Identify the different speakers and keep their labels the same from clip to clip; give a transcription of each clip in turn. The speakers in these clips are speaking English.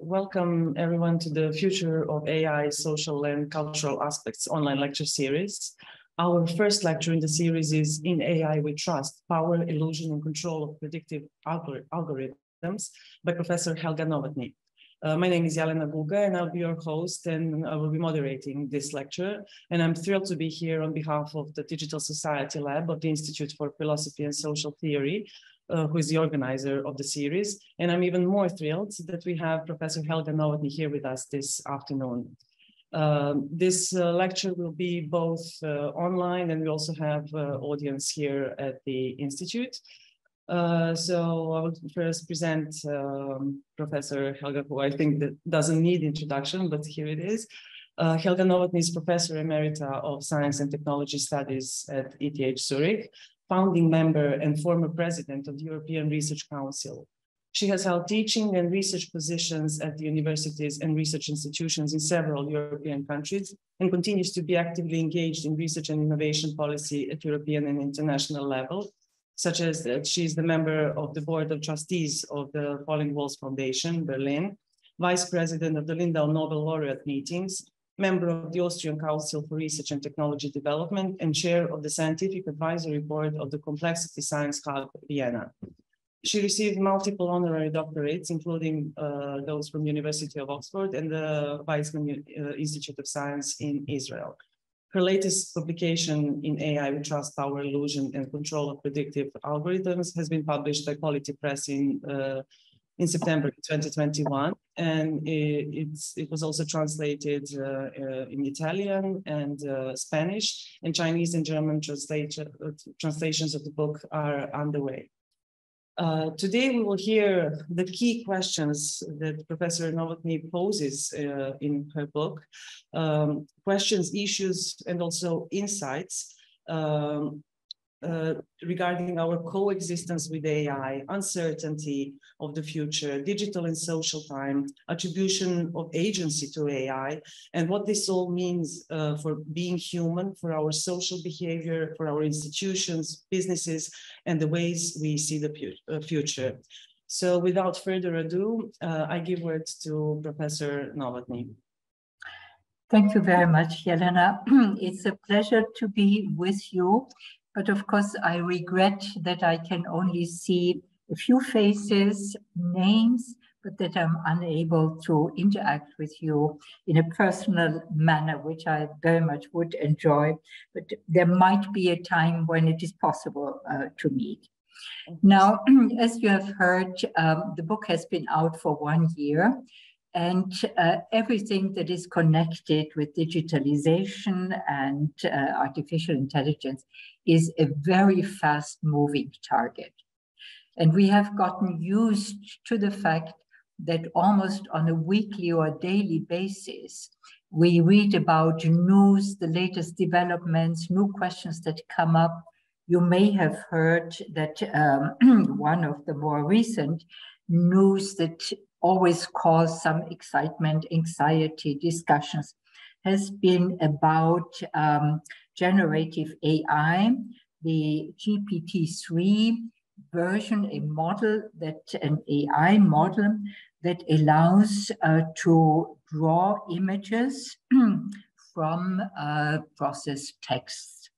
Speaker 1: Welcome everyone to the Future of AI, Social and Cultural Aspects online lecture series. Our first lecture in the series is In AI We Trust, Power, Illusion and Control of Predictive Algorithms by Professor Helga Nowotny. My name is Helga Nowotny and I'll be your host and I will be moderating this lecture. And I'm thrilled to be here on behalf of the Digital Society Lab of the Institute for Philosophy and Social Theory, who is the organizer of the series. And I'm even more thrilled that we have Professor Helga Nowotny here with us this afternoon. This lecture will be both online, and we also have audience here at the Institute. So I will first present Professor Helga, who I think that doesn't need introduction, but here it is. Helga Nowotny is Professor Emerita of Science and Technology Studies at ETH Zurich, founding member and former president of the European Research Council. She has held teaching and research positions at the universities and research institutions in several European countries and continues to be actively engaged in research and innovation policy at European and international level, such as that she is the member of the board of trustees of the Falling Walls Foundation, Berlin, vice president of the Lindau Nobel Laureate Meetings, member of the Austrian Council for Research and Technology Development, and chair of the Scientific Advisory Board of the Complexity Science Hub, Vienna. She received multiple honorary doctorates, including those from University of Oxford and the Weizmann Institute of Science in Israel. Her latest publication in AI We Trust, Power, Illusion and Control of Predictive Algorithms has been published by Quality Press in September 2021, and it was also translated in Italian and Spanish, and Chinese and German translations of the book are underway. Today we will hear the key questions that Professor Nowotny poses in her book, questions, issues, and also insights regarding our coexistence with AI, uncertainty of the future, digital and social time, attribution of agency to AI, and what this all means for being human, for our social behavior, for our institutions, businesses, and the ways we see the future. So without further ado, I give words to Professor Nowotny.
Speaker 2: Thank you very much, Helena. It's a pleasure to be with you. But of course, I regret that I can only see a few faces, names, but that I'm unable to interact with you in a personal manner, which I very much would enjoy. But there might be a time when it is possible to meet. Now, as you have heard, the book has been out for 1 year. And everything that is connected with digitalization and artificial intelligence is a very fast-moving target. And we have gotten used to the fact that almost on a weekly or daily basis, we read about news, the latest developments, new questions that come up. You may have heard that one of the more recent news that always cause some excitement, anxiety, discussions, has been about generative AI, the GPT-3 version, an AI model that allows to draw images from processed texts.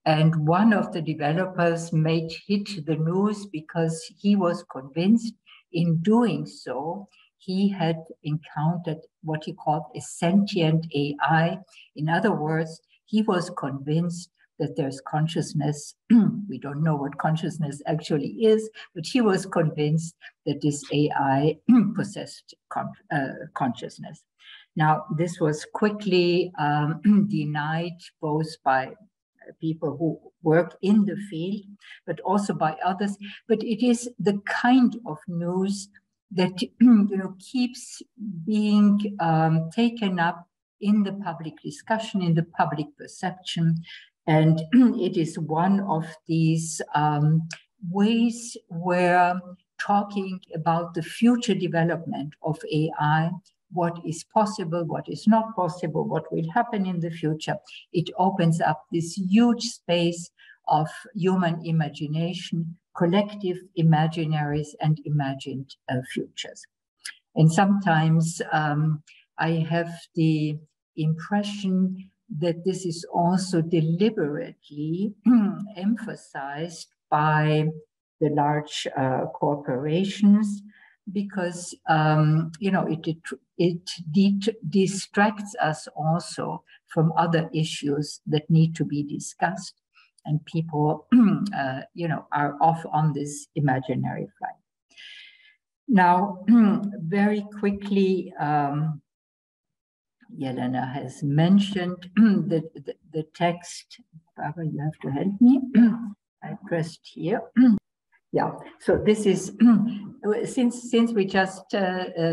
Speaker 2: And one of the developers made hit the news because he was convinced in doing so, he had encountered what he called a sentient AI. In other words, he was convinced that there's consciousness. We don't know what consciousness actually is, but he was convinced that this AI possessed consciousness. Now, this was quickly denied both by people who work in the field, but also by others. But it is the kind of news that keeps being taken up in the public discussion, in the public perception. And it is one of these ways where talking about the future development of AI, what is possible, what is not possible, what will happen in the future, it opens up this huge space of human imagination, collective imaginaries, and imagined futures. And sometimes I have the impression that this is also deliberately emphasized by the large corporations, because it distracts us also from other issues that need to be discussed, and people are off on this imaginary flight. Now, very quickly, Jelena has mentioned the text. Barbara, you have to help me. I pressed here. Yeah, so this is, since we just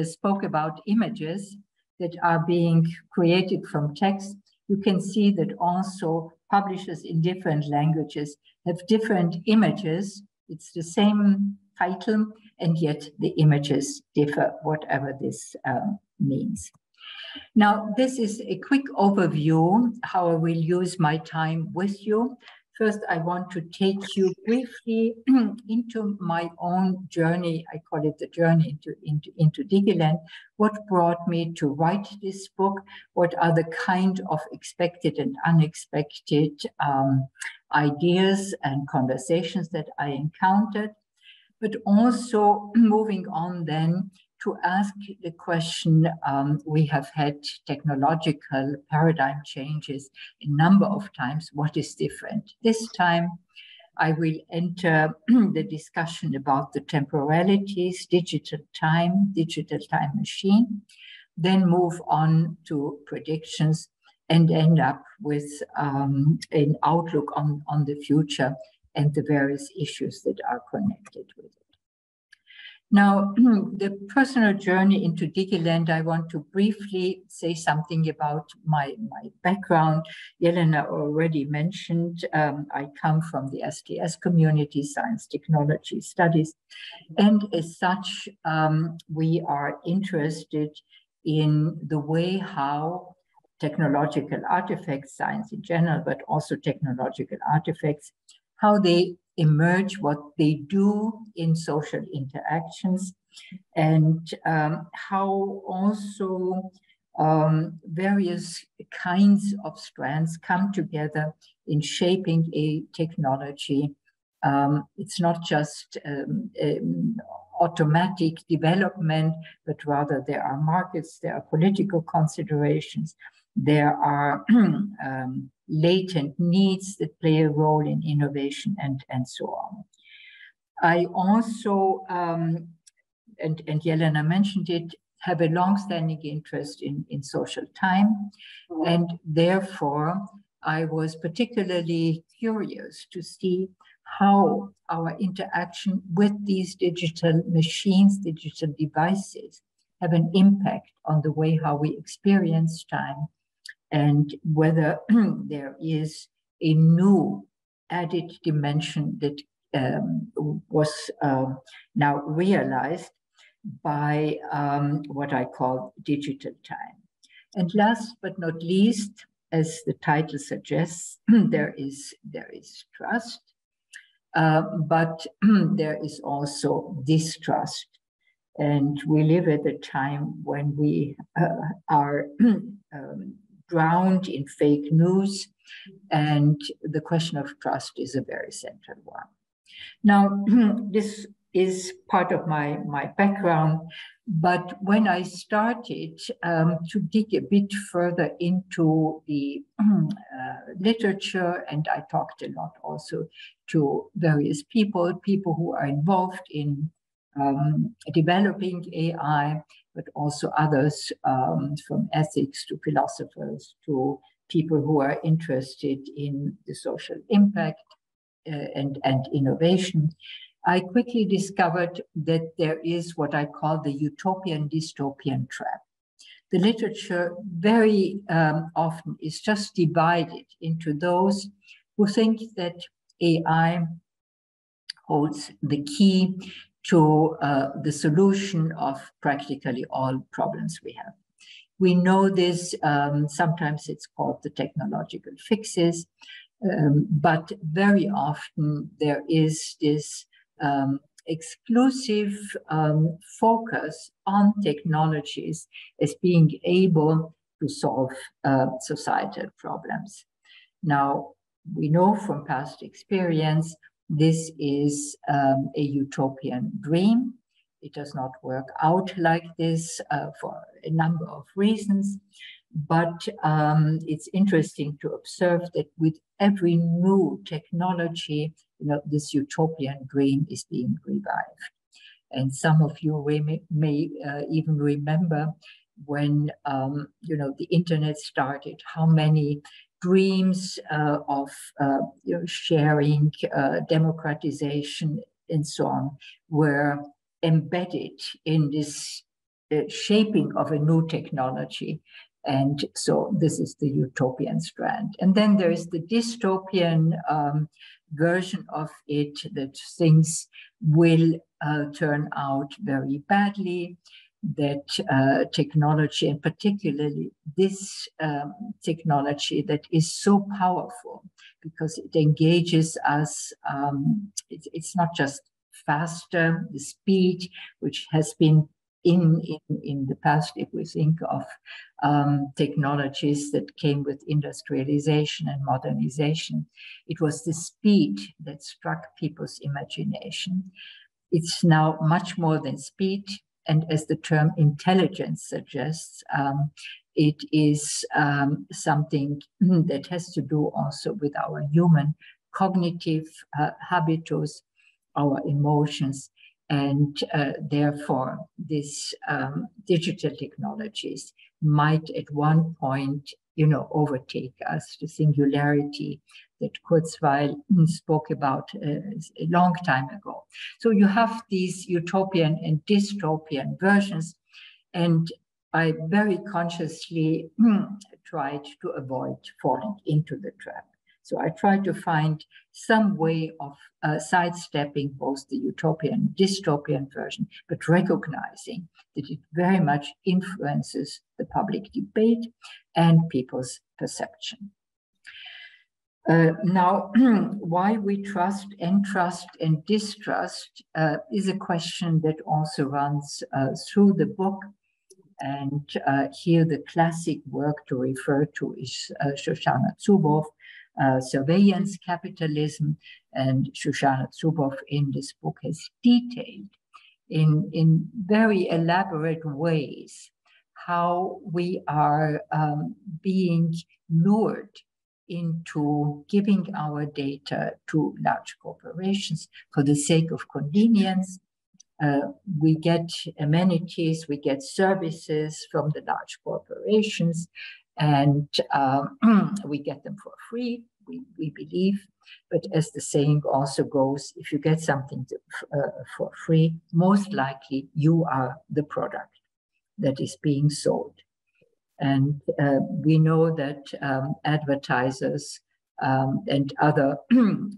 Speaker 2: spoke about images that are being created from text, you can see that also publishers in different languages have different images. It's the same title, and yet the images differ, whatever this means. Now, this is a quick overview how I will use my time with you. First, I want to take you briefly into my own journey. I call it the journey into Digiland. What brought me to write this book? What are the kind of expected and unexpected ideas and conversations that I encountered? But also moving on then to ask the question, we have had technological paradigm changes a number of times. What is different? This time, I will enter the discussion about the temporalities, digital time machine, then move on to predictions, and end up with an outlook on the future and the various issues that are connected with it. Now, the personal journey into Digiland, I want to briefly say something about my background. Jelena already mentioned, I come from the STS community, Science Technology Studies, and as such, we are interested in the way how technological artifacts, science in general, but also technological artifacts, how they emerge, what they do in social interactions, and how also various kinds of strands come together in shaping a technology. It's not just automatic development, but rather there are markets, there are political considerations, there are latent needs that play a role in innovation, and so on. I also, and Jelena mentioned it, have a long-standing interest in social time, and therefore I was particularly curious to see how our interaction with these digital machines, digital devices, have an impact on the way how we experience time, and whether there is a new added dimension that was now realized by what I call digital time. And last but not least, as the title suggests, there is trust, but there is also distrust. And we live at a time when we are drowned in fake news, and the question of trust is a very central one. Now, this is part of my background, but when I started to dig a bit further into the literature, and I talked a lot also to various people who are involved in developing AI, but also others from ethics to philosophers to people who are interested in the social impact and innovation, I quickly discovered that there is what I call the utopian dystopian trap. The literature very often is just divided into those who think that AI holds the key to the solution of practically all problems we have. We know this, sometimes it's called the technological fixes, but very often there is this exclusive focus on technologies as being able to solve societal problems. Now, we know from past experience, this is a utopian dream. It does not work out like this for a number of reasons. But it's interesting to observe that with every new technology, this utopian dream is being revived. And some of you may even remember when the internet started, how many dreams of sharing, democratization, and so on were embedded in this shaping of a new technology. And so this is the utopian strand. And then there is the dystopian version of it, that things will turn out very badly, that technology, and particularly this technology that is so powerful because it engages us, it's not just faster, the speed, which has been in the past, if we think of technologies that came with industrialization and modernization, it was the speed that struck people's imagination. It's now much more than speed, and as the term intelligence suggests, it is something that has to do also with our human cognitive habitus, our emotions, and therefore these digital technologies might at one point, overtake us, the singularity that Kurzweil spoke about a long time ago. So you have these utopian and dystopian versions, and I very consciously tried to avoid falling into the trap. So I tried to find some way of sidestepping both the utopian and dystopian version, but recognizing that it very much influences the public debate and people's perception. Now, why we trust, entrust, and distrust is a question that also runs through the book. And here the classic work to refer to is Shoshana Zuboff, Surveillance Capitalism, and Shoshana Zuboff in this book has detailed in very elaborate ways how we are being lured into giving our data to large corporations for the sake of convenience. We get amenities, we get services from the large corporations, and we get them for free, we believe. But as the saying also goes, if you get something for free, most likely you are the product that is being sold. And we know that advertisers and other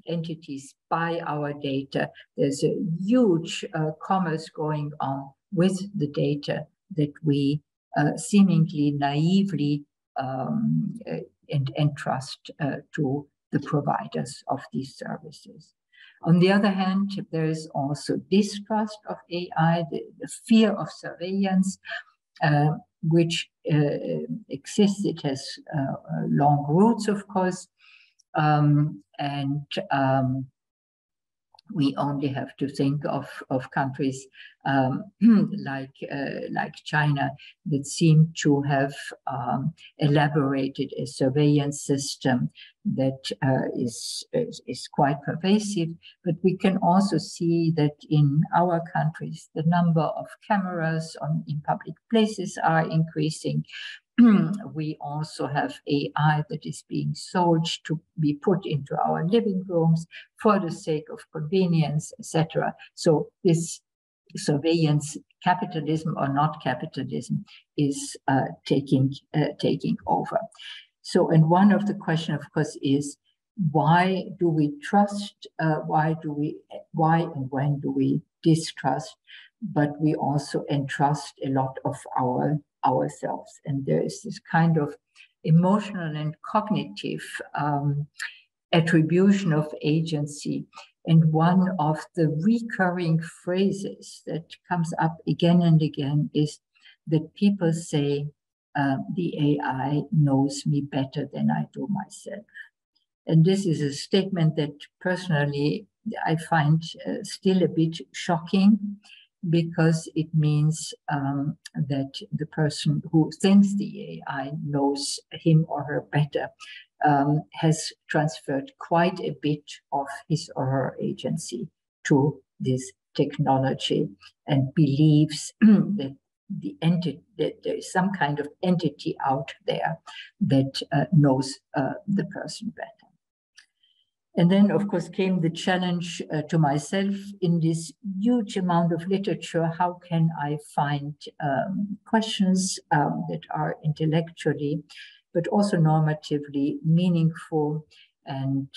Speaker 2: entities buy our data. There's a huge commerce going on with the data that we seemingly naively entrust to the providers of these services. On the other hand, there is also distrust of AI, the fear of surveillance, which exists. It has long roots, of course, we only have to think of countries like China that seem to have elaborated a surveillance system that is quite pervasive. But we can also see that in our countries, the number of cameras in public places are increasing. We also have AI that is being sold to be put into our living rooms for the sake of convenience, etc. So this surveillance, capitalism or not capitalism, is taking over. So, and one of the questions, of course, is why do we trust? Why and when do we distrust? But we also entrust a lot of ourselves, and there is this kind of emotional and cognitive attribution of agency And one of the recurring phrases that comes up again and again is that people say, the AI knows me better than I do myself. And this is a statement that personally I find still a bit shocking, because it means that the person who thinks the AI knows him or her better has transferred quite a bit of his or her agency to this technology, and believes that that there is some kind of entity out there that knows the person better. And then, of course, came the challenge to myself in this huge amount of literature. How can I find questions that are intellectually, but also normatively meaningful? And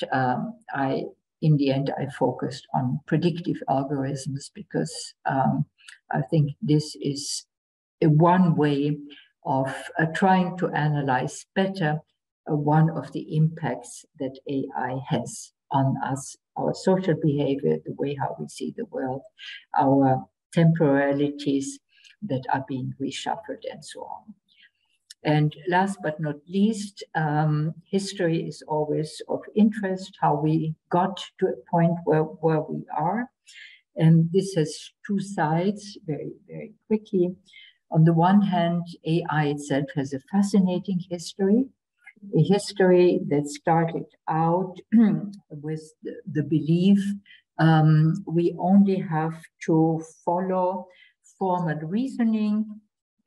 Speaker 2: in the end, I focused on predictive algorithms, because I think this is one way of trying to analyze better one of the impacts that AI has on us, our social behavior, the way how we see the world, our temporalities that are being reshuffled, and so on. And last but not least, history is always of interest, how we got to a point where we are. And this has two sides, very, very quickly. On the one hand, AI itself has a fascinating history, a history that started out with the belief we only have to follow formal reasoning,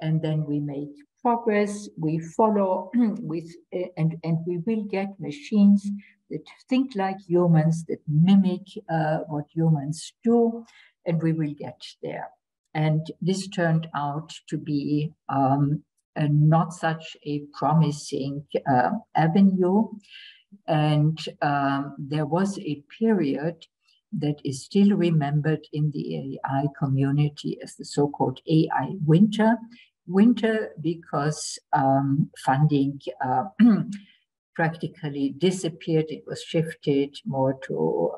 Speaker 2: and then we make progress, we follow and we will get machines that think like humans, that mimic what humans do, and we will get there. And this turned out to be not such a promising avenue. And there was a period that is still remembered in the AI community as the so-called AI winter. Winter because funding practically disappeared. It was shifted more to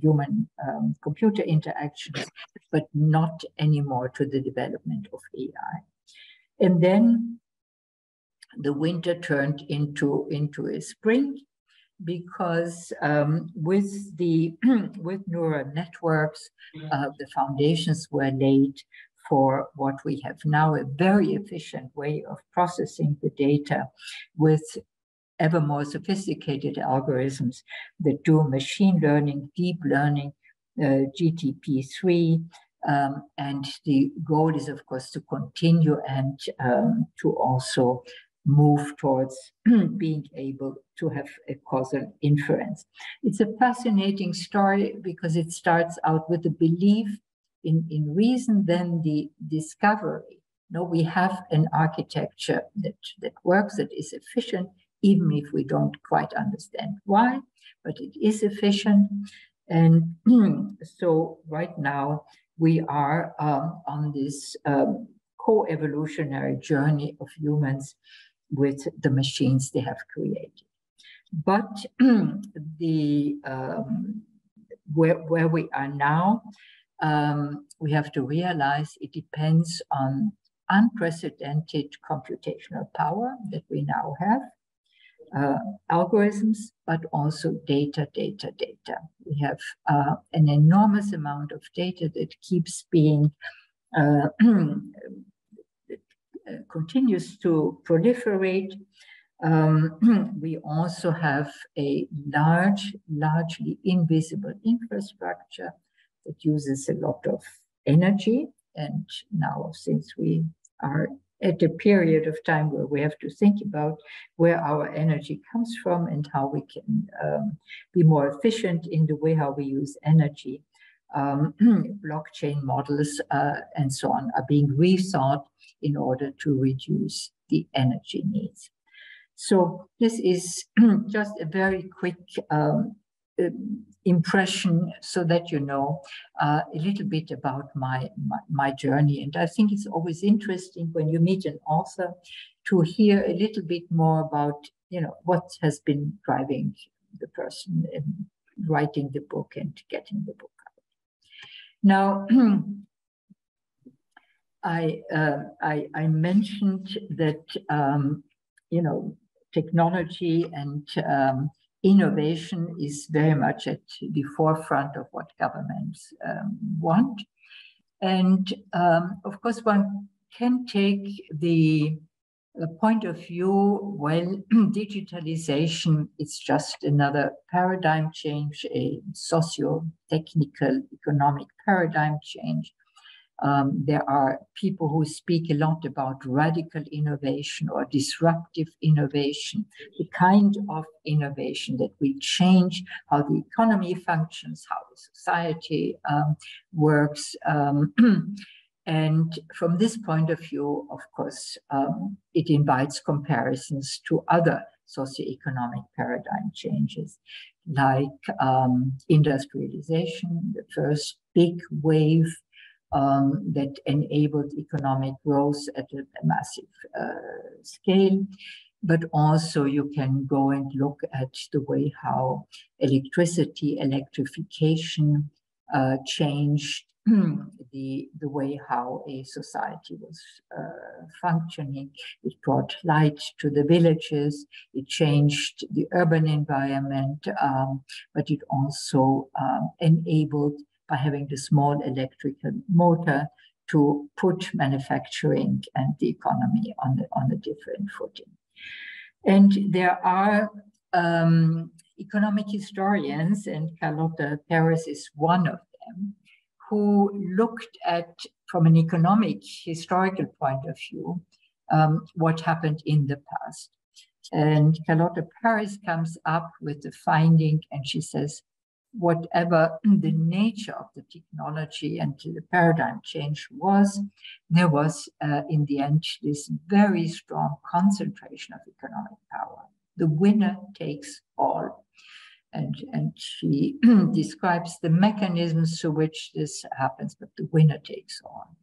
Speaker 2: human-computer interactions, but not anymore to the development of AI. And then the winter turned into a spring, because with neural networks, the foundations were laid for what we have now, a very efficient way of processing the data with ever more sophisticated algorithms that do machine learning, deep learning, GTP3, and the goal is, of course, to continue and to also move towards being able to have a causal inference. It's a fascinating story because it starts out with the belief in reason, then the discovery. No, we have an architecture that works, that is efficient, even if we don't quite understand why, but it is efficient. And so right now we are on this co-evolutionary journey of humans with the machines they have created. But where we are now, we have to realize it depends on unprecedented computational power that we now have, algorithms, but also data. We have an enormous amount of data that keeps being continues to proliferate. We also have a largely invisible infrastructure that uses a lot of energy. And now, since we are at a period of time where we have to think about where our energy comes from and how we can be more efficient in the way how we use energy, blockchain models and so on are being rethought in order to reduce the energy needs. So this is just a very quick impression so that you know a little bit about my journey. And I think it's always interesting when you meet an author to hear a little bit more about, you know, what has been driving the person writing the book and getting the book out. Now, I mentioned that you know, technology and innovation is very much at the forefront of what governments want, and of course one can take the point of view, well, digitalization is just another paradigm change, a socio-technical economic paradigm change. There are people who speak a lot about radical innovation or disruptive innovation, the kind of innovation that will change how the economy functions, how society works. And from this point of view, of course, it invites comparisons to other socioeconomic paradigm changes, like industrialization, the first big wave that enabled economic growth at a massive scale. But also you can go and look at the way how electrification changed the way how a society was functioning. It brought light to the villages, it changed the urban environment, but it also enabled, by having the small electrical motor, to put manufacturing and the economy on a different footing. And there are economic historians, and Carlotta Perez is one of them, who looked at, from an economic historical point of view, what happened in the past. And Carlotta Perez comes up with the finding, and she says, whatever the nature of the technology and the paradigm change was, there was, in the end, this very strong concentration of economic power. The winner takes all. And she describes the mechanisms through which this happens, but the winner takes all.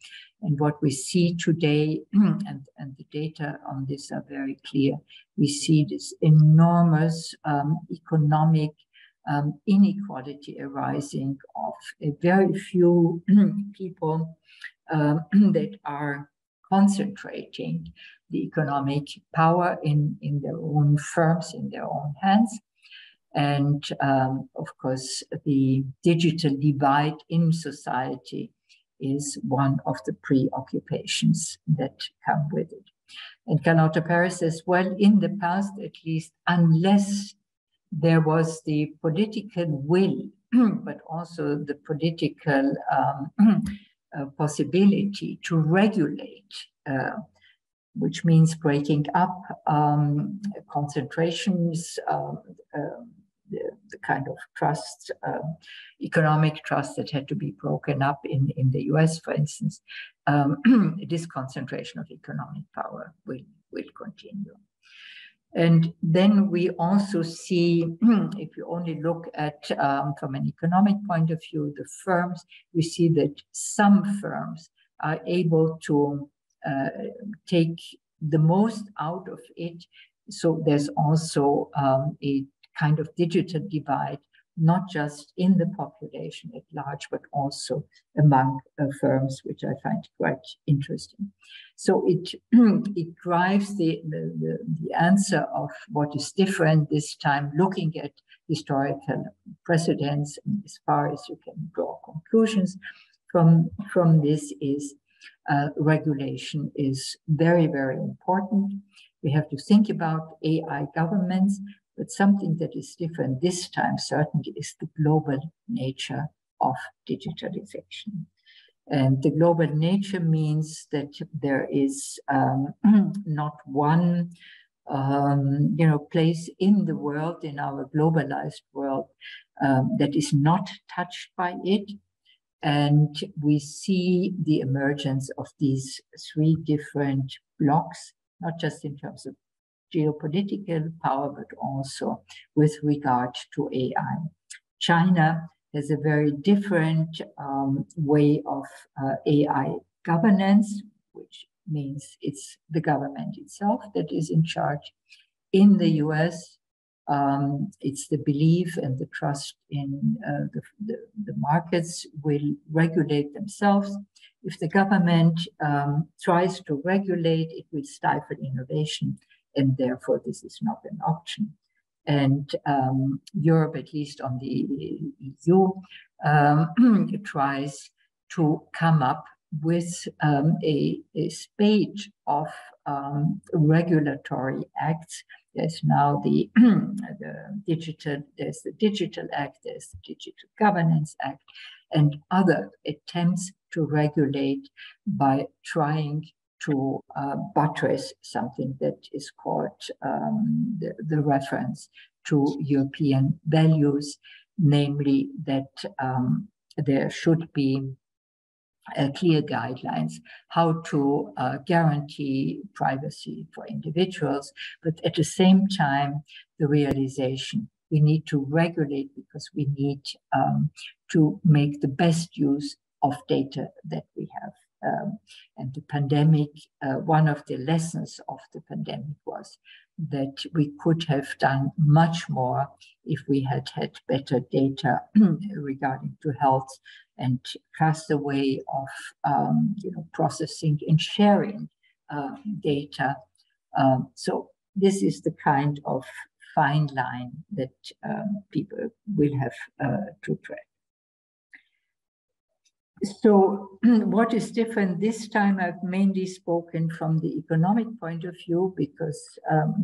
Speaker 2: And what we see today, and the data on this are very clear, we see this enormous economic inequality arising of a very few people that are concentrating the economic power in their own firms, in their own hands. And of course, the digital divide in society is one of the preoccupations that come with it. And Carlotta Perez says, well, in the past, at least, unless there was the political will, but also the political possibility to regulate, which means breaking up concentrations, the kind of trust, economic trust that had to be broken up in the US, for instance, this concentration of economic power will continue. And then we also see, if you only look at, from an economic point of view, the firms, we see that some firms are able to take the most out of it. So there's also a kind of digital divide, not just in the population at large, but also among firms, which I find quite interesting. So it drives the answer of what is different this time, looking at historical precedents, and as far as you can draw conclusions from this is regulation is very, very important. We have to think about AI governments, but something that is different this time certainly is the global nature of digitalization. And the global nature means that there is not one place in the world, in our globalized world, that is not touched by it. And we see the emergence of these three different blocks, not just in terms of geopolitical power, but also with regard to AI. China has a very different way of AI governance, which means it's the government itself that is in charge. In the US, It's the belief and the trust in the markets will regulate themselves. If the government tries to regulate, it will stifle innovation, and therefore this is not an option. And Europe, at least on the EU, tries to come up with a spate of regulatory acts. There's now there's the Digital Act, there's the Digital Governance Act, and other attempts to regulate by trying to buttress something that is called the reference to European values, namely that there should be clear guidelines how to guarantee privacy for individuals, but at the same time, the realization we need to regulate because we need to make the best use of data that we have. And the pandemic, one of the lessons of the pandemic was that we could have done much more if we had had better data regarding to health and faster way of processing and sharing data. So this is the kind of fine line that people will have to tread. So what is different this time? I've mainly spoken from the economic point of view because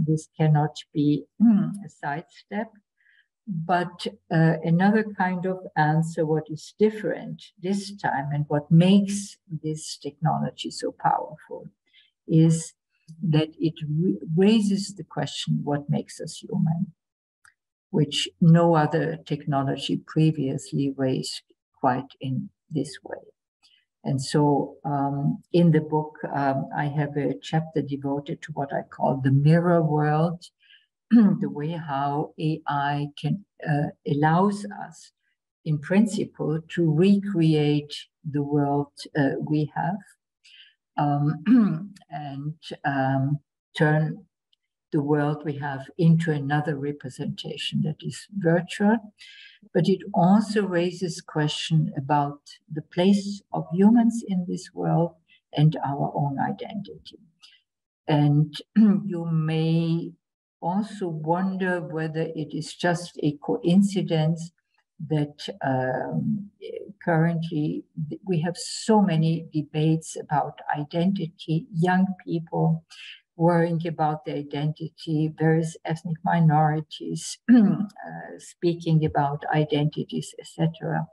Speaker 2: this cannot be a sidestep. But another kind of answer, what is different this time and what makes this technology so powerful is that it raises the question, what makes us human? Which no other technology previously raised quite in this way. And so in the book, I have a chapter devoted to what I call the mirror world, the way how AI can allows us, in principle, to recreate the world we have and turn the world we have into another representation that is virtual. But it also raises question about the place of humans in this world and our own identity. And you may also wonder whether it is just a coincidence that currently we have so many debates about identity, young people worrying about their identity, various ethnic minorities speaking about identities, etc.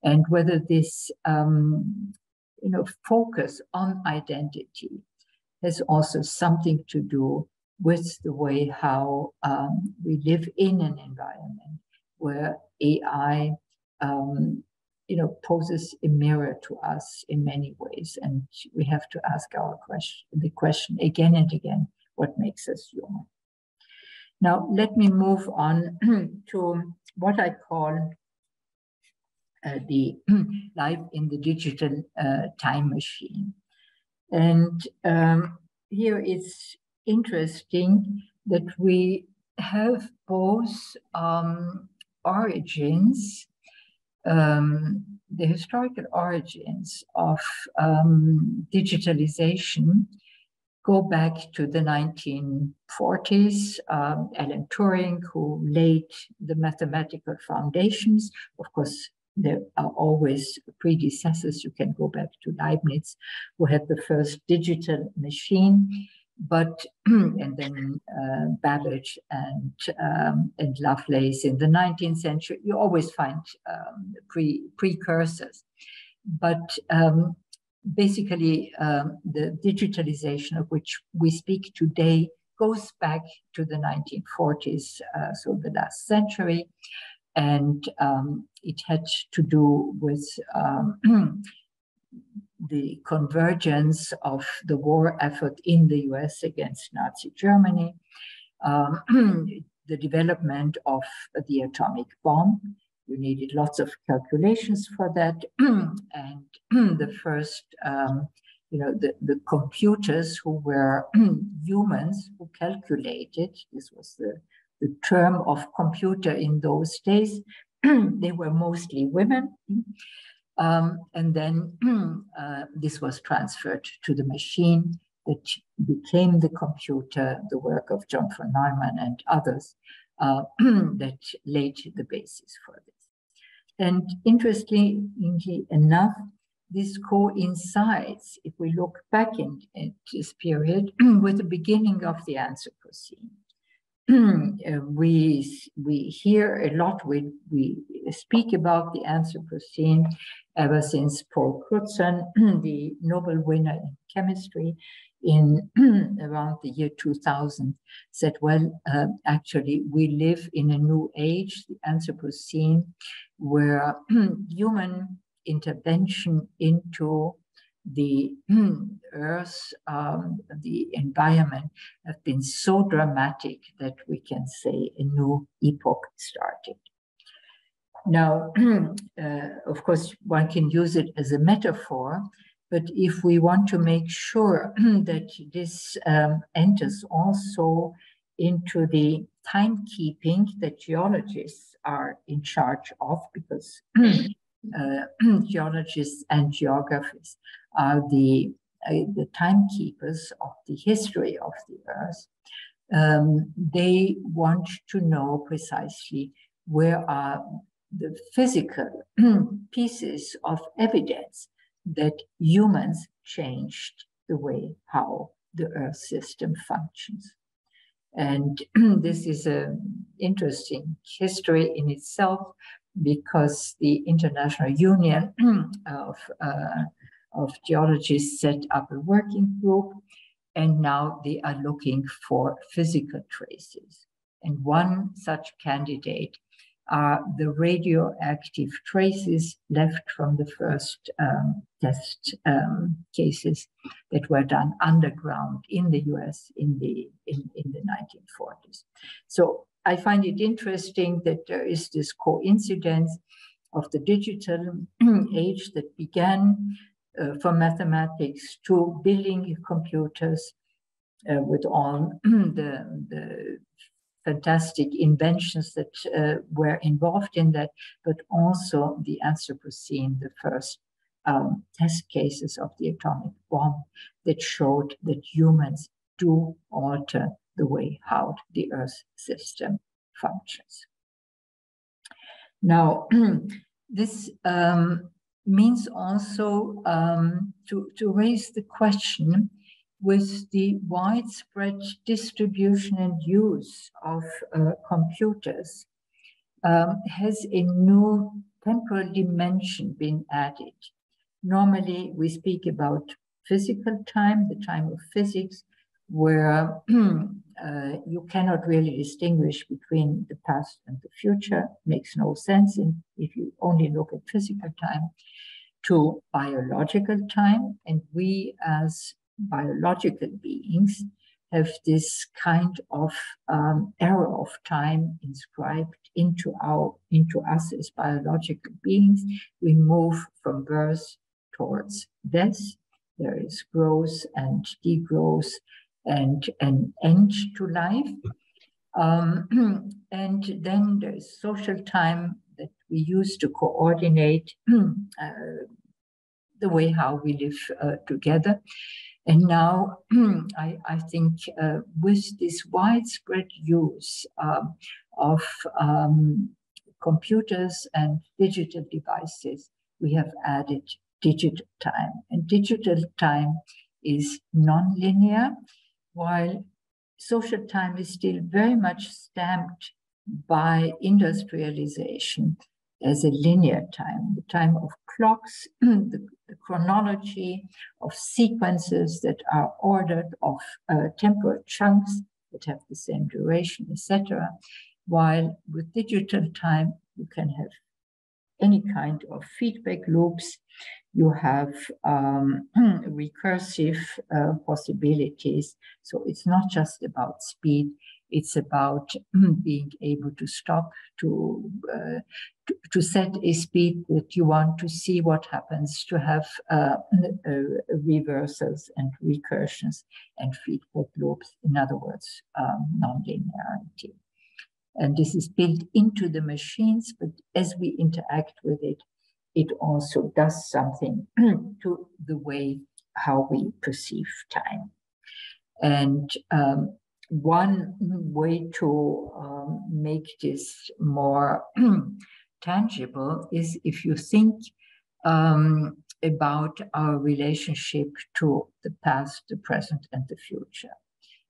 Speaker 2: And whether this focus on identity has also something to do with the way how we live in an environment where AI poses a mirror to us in many ways. And we have to ask the question again and again, what makes us human? Now, let me move on to what I call the life in the digital time machine. And here it's interesting that we have both origins, the historical origins of digitalization go back to the 1940s. Alan Turing, who laid the mathematical foundations. Of course, there are always predecessors. You can go back to Leibniz, who had the first digital machine. But and then Babbage and Lovelace in the 19th century, you always find precursors. But basically, the digitalization of which we speak today goes back to the 1940s, so the last century, and it had to do with the convergence of the war effort in the US against Nazi Germany, the development of the atomic bomb. You needed lots of calculations for that. And the first, the computers who were humans who calculated, this was the the term of computer in those days. They were mostly women. And then this was transferred to the machine that became the computer, the work of John von Neumann and others that laid the basis for this. And interestingly enough, this coincides, if we look back at this period, with the beginning of the Anthropocene. We hear a lot, we speak about the Anthropocene ever since Paul Crutzen, the Nobel winner in chemistry in around the year 2000, said, well, actually, we live in a new age, the Anthropocene, where human intervention into the Earth, the environment, have been so dramatic that we can say a new epoch started. Now, of course, one can use it as a metaphor, but if we want to make sure that this enters also into the timekeeping that geologists are in charge of, because geologists and geographers are the timekeepers of the history of the Earth. They want to know precisely where are the physical pieces of evidence that humans changed the way how the Earth system functions. And this is an interesting history in itself, because the International Union of Geologists set up a working group, and now they are looking for physical traces. And one such candidate are the radioactive traces left from the first test cases that were done underground in the US in the 1940s. So I find it interesting that there is this coincidence of the digital age that began from mathematics to building computers with all the fantastic inventions that were involved in that, but also the Anthropocene, the first test cases of the atomic bomb that showed that humans do alter the way how the Earth system functions. Now, this means also to raise the question with the widespread distribution and use of computers, has a new temporal dimension been added. Normally, we speak about physical time, the time of physics, where you cannot really distinguish between the past and the future. Makes no sense if you only look at physical time. To biological time, and we as biological beings have this kind of era of time inscribed into us as biological beings. We move from birth towards death. There is growth and degrowth and an end to life. And then there is social time that we use to coordinate the way how we live together. And now I think with this widespread use of computers and digital devices, we have added digital time. And digital time is non-linear, while social time is still very much stamped by industrialization as a linear time, the time of clocks, the chronology of sequences that are ordered, of temporal chunks that have the same duration, etc. While with digital time, you can have any kind of feedback loops. You have recursive possibilities. So it's not just about speed, it's about being able to stop, to set a speed that you want to see what happens, to have reversals and recursions and feedback loops. In other words, nonlinearity. And this is built into the machines, but as we interact with it, it also does something to the way how we perceive time. And one way to make this more tangible is if you think about our relationship to the past, the present, and the future.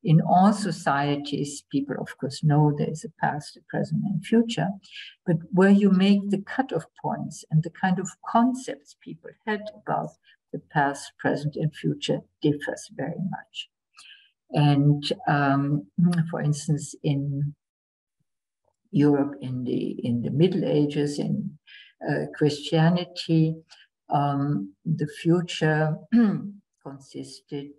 Speaker 2: In all societies, people, of course, know there is a past, a present, and future, but where you make the cutoff points and the kind of concepts people had about the past, present, and future differs very much. And for instance, in Europe, in the Middle Ages, in Christianity, the future consisted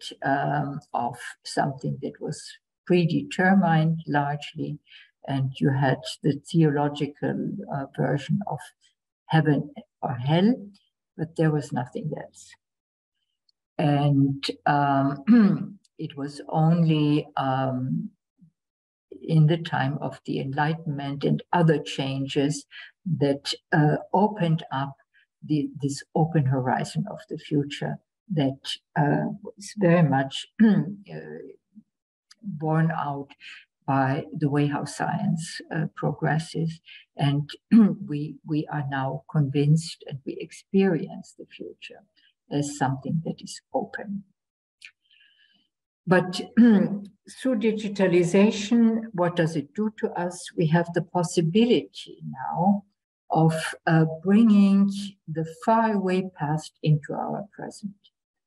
Speaker 2: of something that was predetermined largely, and you had the theological version of heaven or hell, but there was nothing else. And it was only in the time of the Enlightenment and other changes that opened up this open horizon of the future that was very much borne out by the way how science progresses. And we are now convinced and we experience the future as something that is open. But through digitalization, what does it do to us? We have the possibility now of bringing the faraway past into our present.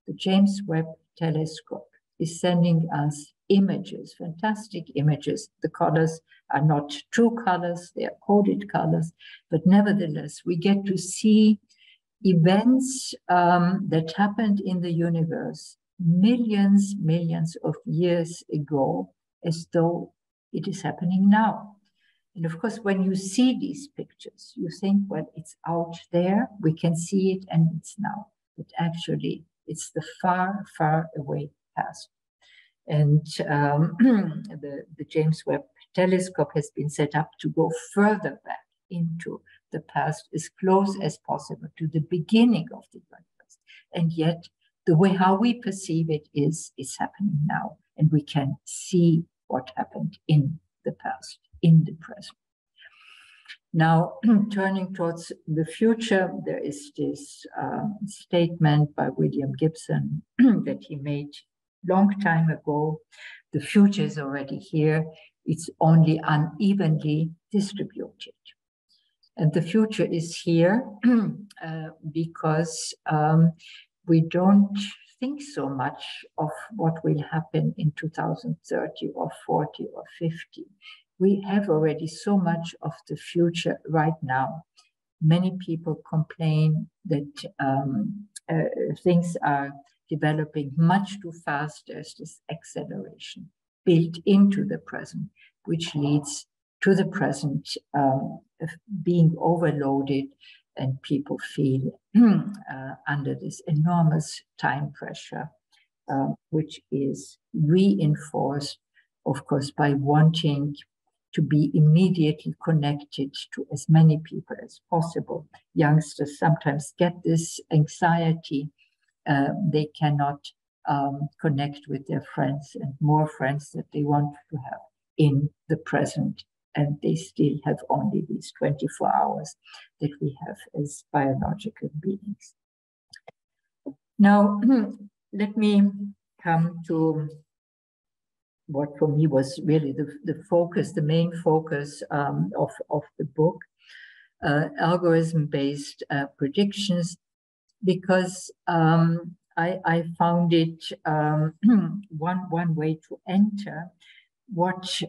Speaker 2: The James Webb Telescope is sending us images, fantastic images. The colors are not true colors, they are coded colors, but nevertheless, we get to see events that happened in the universe millions of years ago, as though it is happening now. And of course, when you see these pictures, you think, well, it's out there, we can see it, and it's now. But actually, it's the far, far away past. And the James Webb Telescope has been set up to go further back into the past, as close as possible to the beginning of the universe. And yet, the way how we perceive it is happening now. And we can see what happened in the past, in the present. Now, turning towards the future, there is this statement by William Gibson that he made long time ago. The future is already here. It's only unevenly distributed. And the future is here because we don't think so much of what will happen in 2030 or 40 or 50. We have already so much of the future right now. Many people complain that things are developing much too fast. There's this acceleration built into the present, which leads to the present being overloaded, and people feel under this enormous time pressure, which is reinforced, of course, by wanting to be immediately connected to as many people as possible. Youngsters sometimes get this anxiety. They cannot connect with their friends, and more friends that they want to have in the present. And they still have only these 24 hours that we have as biological beings. Now, let me come to what for me was really the focus, the main focus of the book, algorithm-based predictions, because I found it one way to enter what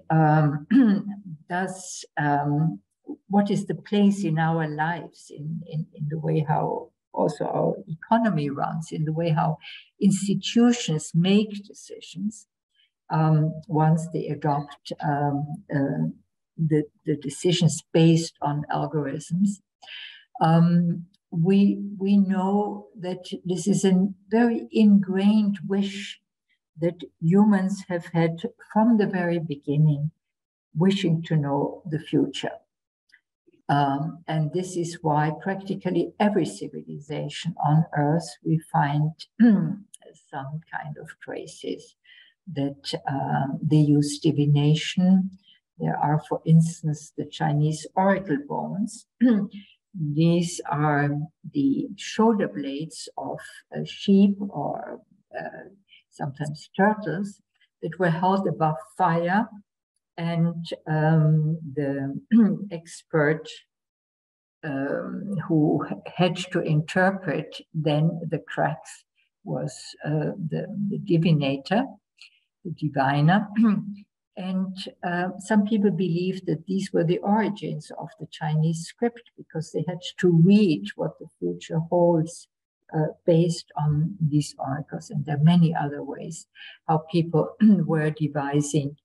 Speaker 2: is the place in our lives, in the way how also our economy runs, in the way how institutions make decisions once they adopt the decisions based on algorithms. We know that this is a very ingrained wish that humans have had from the very beginning wishing to know the future. And this is why practically every civilization on Earth, we find some kind of traces that they use divination. There are, for instance, the Chinese oracle bones. These are the shoulder blades of sheep or sometimes turtles that were held above fire, and the expert who had to interpret then the cracks was the divinator, the diviner. And some people believe that these were the origins of the Chinese script, because they had to read what the future holds based on these oracles. And there are many other ways how people were devising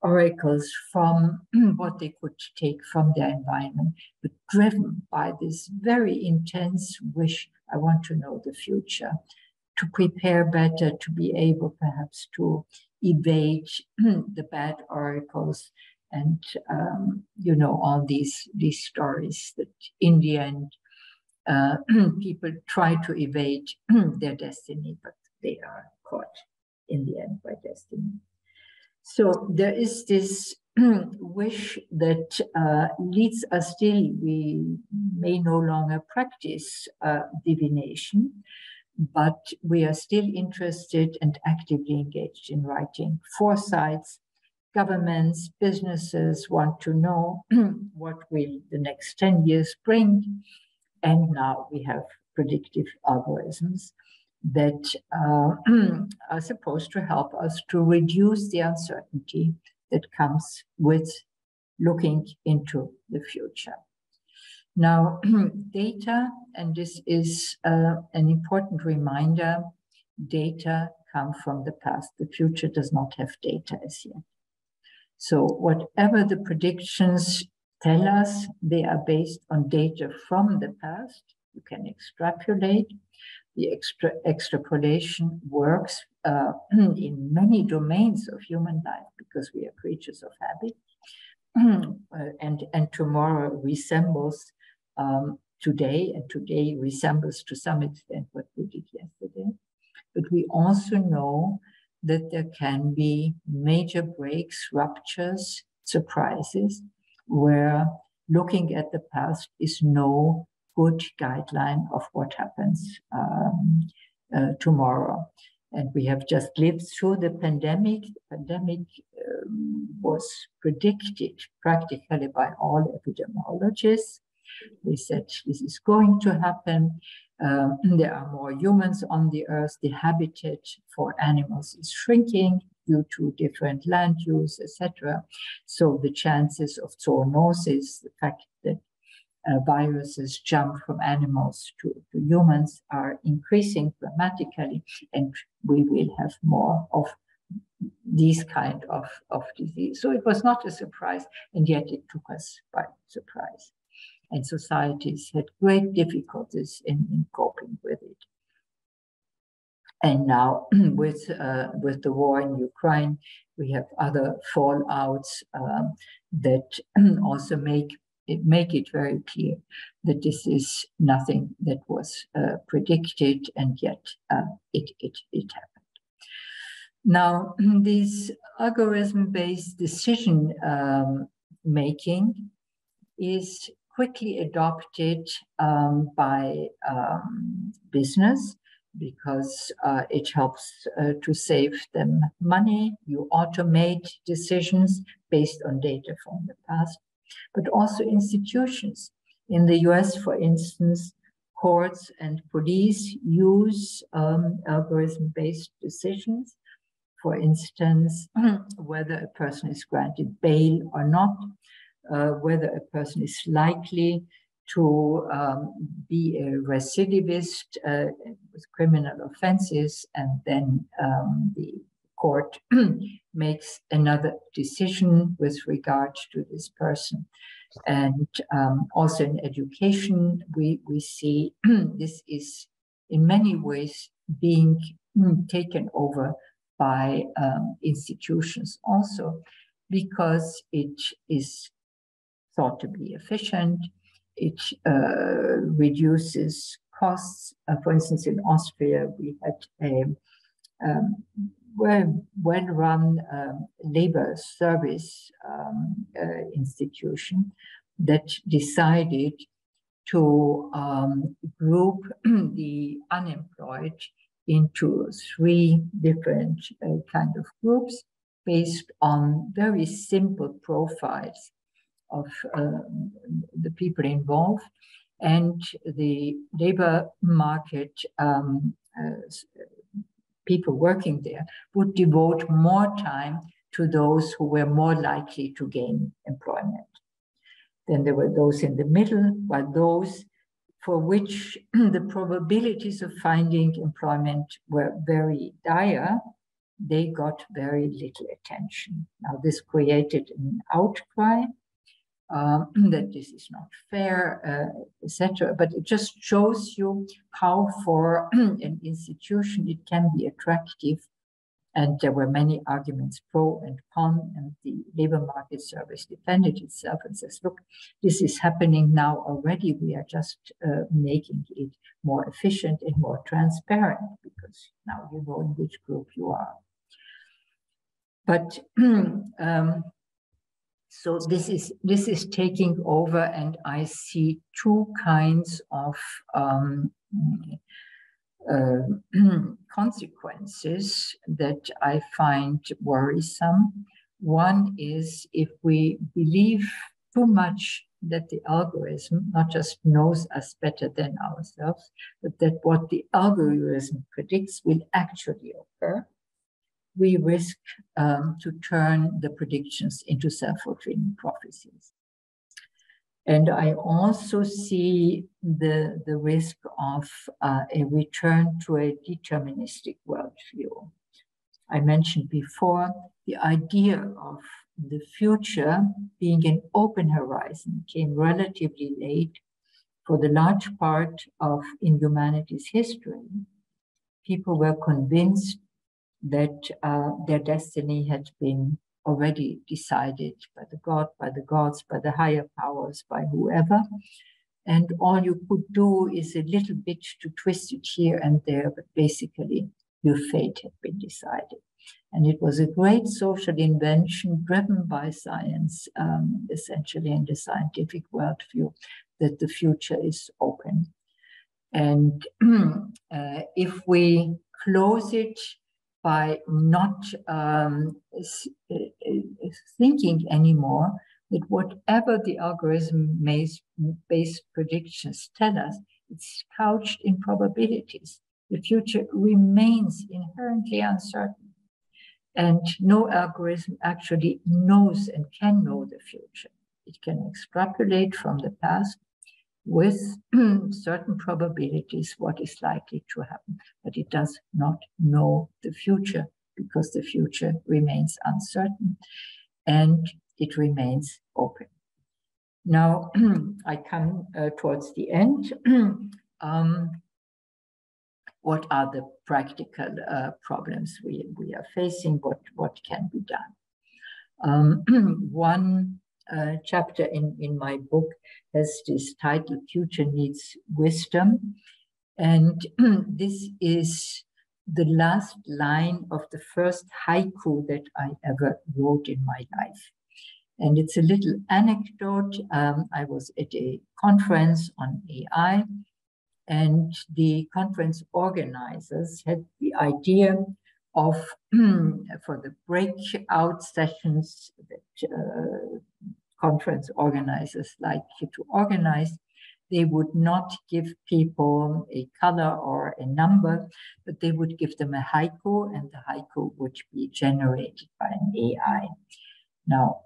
Speaker 2: oracles from what they could take from their environment, but driven by this very intense wish, I want to know the future, to prepare better, to be able perhaps to evade the bad oracles, and you know, all these stories that in the end people try to evade their destiny, but they are caught in the end by destiny. So there is this wish that leads us still, we may no longer practice divination, but we are still interested and actively engaged in writing foresights. Governments, businesses want to know what will the next 10 years bring. And now we have predictive algorithms that are supposed to help us to reduce the uncertainty that comes with looking into the future. Now, data, and this is an important reminder, data come from the past. The future does not have data as yet. So whatever the predictions tell us, they are based on data from the past. You can extrapolate. The extrapolation works in many domains of human life, because we are creatures of habit. And tomorrow resembles today, and today resembles to some extent what we did yesterday. But we also know that there can be major breaks, ruptures, surprises, where looking at the past is no good guideline of what happens tomorrow. And we have just lived through the pandemic. The pandemic was predicted practically by all epidemiologists. They said this is going to happen. There are more humans on the earth. The habitat for animals is shrinking due to different land use, etc. So the chances of zoonosis, the fact that viruses jump from animals to humans, are increasing dramatically, and we will have more of these kind of disease. So it was not a surprise, and yet it took us by surprise. And societies had great difficulties in coping with it. And now with the war in Ukraine, we have other fallouts that also make it very clear that this is nothing that was predicted, and yet it happened. Now, this algorithm-based decision making is quickly adopted by business, because it helps to save them money. You automate decisions based on data from the past, but also institutions. In the US, for instance, courts and police use algorithm-based decisions. For instance, whether a person is granted bail or not, whether a person is likely to be a recidivist with criminal offenses, and then the court makes another decision with regard to this person. And also in education, we see this is in many ways being taken over by institutions also, because it is thought to be efficient. It reduces costs. For instance, in Austria, we had a well-run labor service institution that decided to group the unemployed into 3 different kind of groups based on very simple profiles of the people involved, and the labor market people working there would devote more time to those who were more likely to gain employment. Then there were those in the middle, while those for which the probabilities of finding employment were very dire, they got very little attention. Now, this created an outcry that this is not fair, etc. But it just shows you how for an institution it can be attractive. And there were many arguments pro and con, and the labor market service defended itself and says, look, this is happening now already. We are just making it more efficient and more transparent, because now you know in which group you are. But so this is taking over, and I see 2 kinds of consequences that I find worrisome. One is if we believe too much that the algorithm not just knows us better than ourselves, but that what the algorithm predicts will actually occur, we risk to turn the predictions into self-fulfilling prophecies. And I also see the risk of a return to a deterministic worldview. I mentioned before the idea of the future being an open horizon came relatively late. For the large part of in humanity's history, people were convinced that their destiny had been already decided by the gods, by the higher powers, by whoever. And all you could do is a little bit to twist it here and there, but basically your fate had been decided. And it was a great social invention driven by science, essentially in the scientific worldview, that the future is open. And if we close it by not thinking anymore that whatever the algorithm-based predictions tell us, it's couched in probabilities. The future remains inherently uncertain. And no algorithm actually knows and can know the future. It can extrapolate from the past with certain probabilities what is likely to happen, but it does not know the future because the future remains uncertain and it remains open. Now, I come towards the end. What are the practical problems we are facing? What can be done? One chapter in my book has this title, Future Needs Wisdom. And this is the last line of the first haiku that I ever wrote in my life. And it's a little anecdote. I was at a conference on AI, and the conference organizers had the idea of, for the breakout sessions that conference organizers like to organize, they would not give people a color or a number, but they would give them a haiku, and the haiku would be generated by an AI. Now,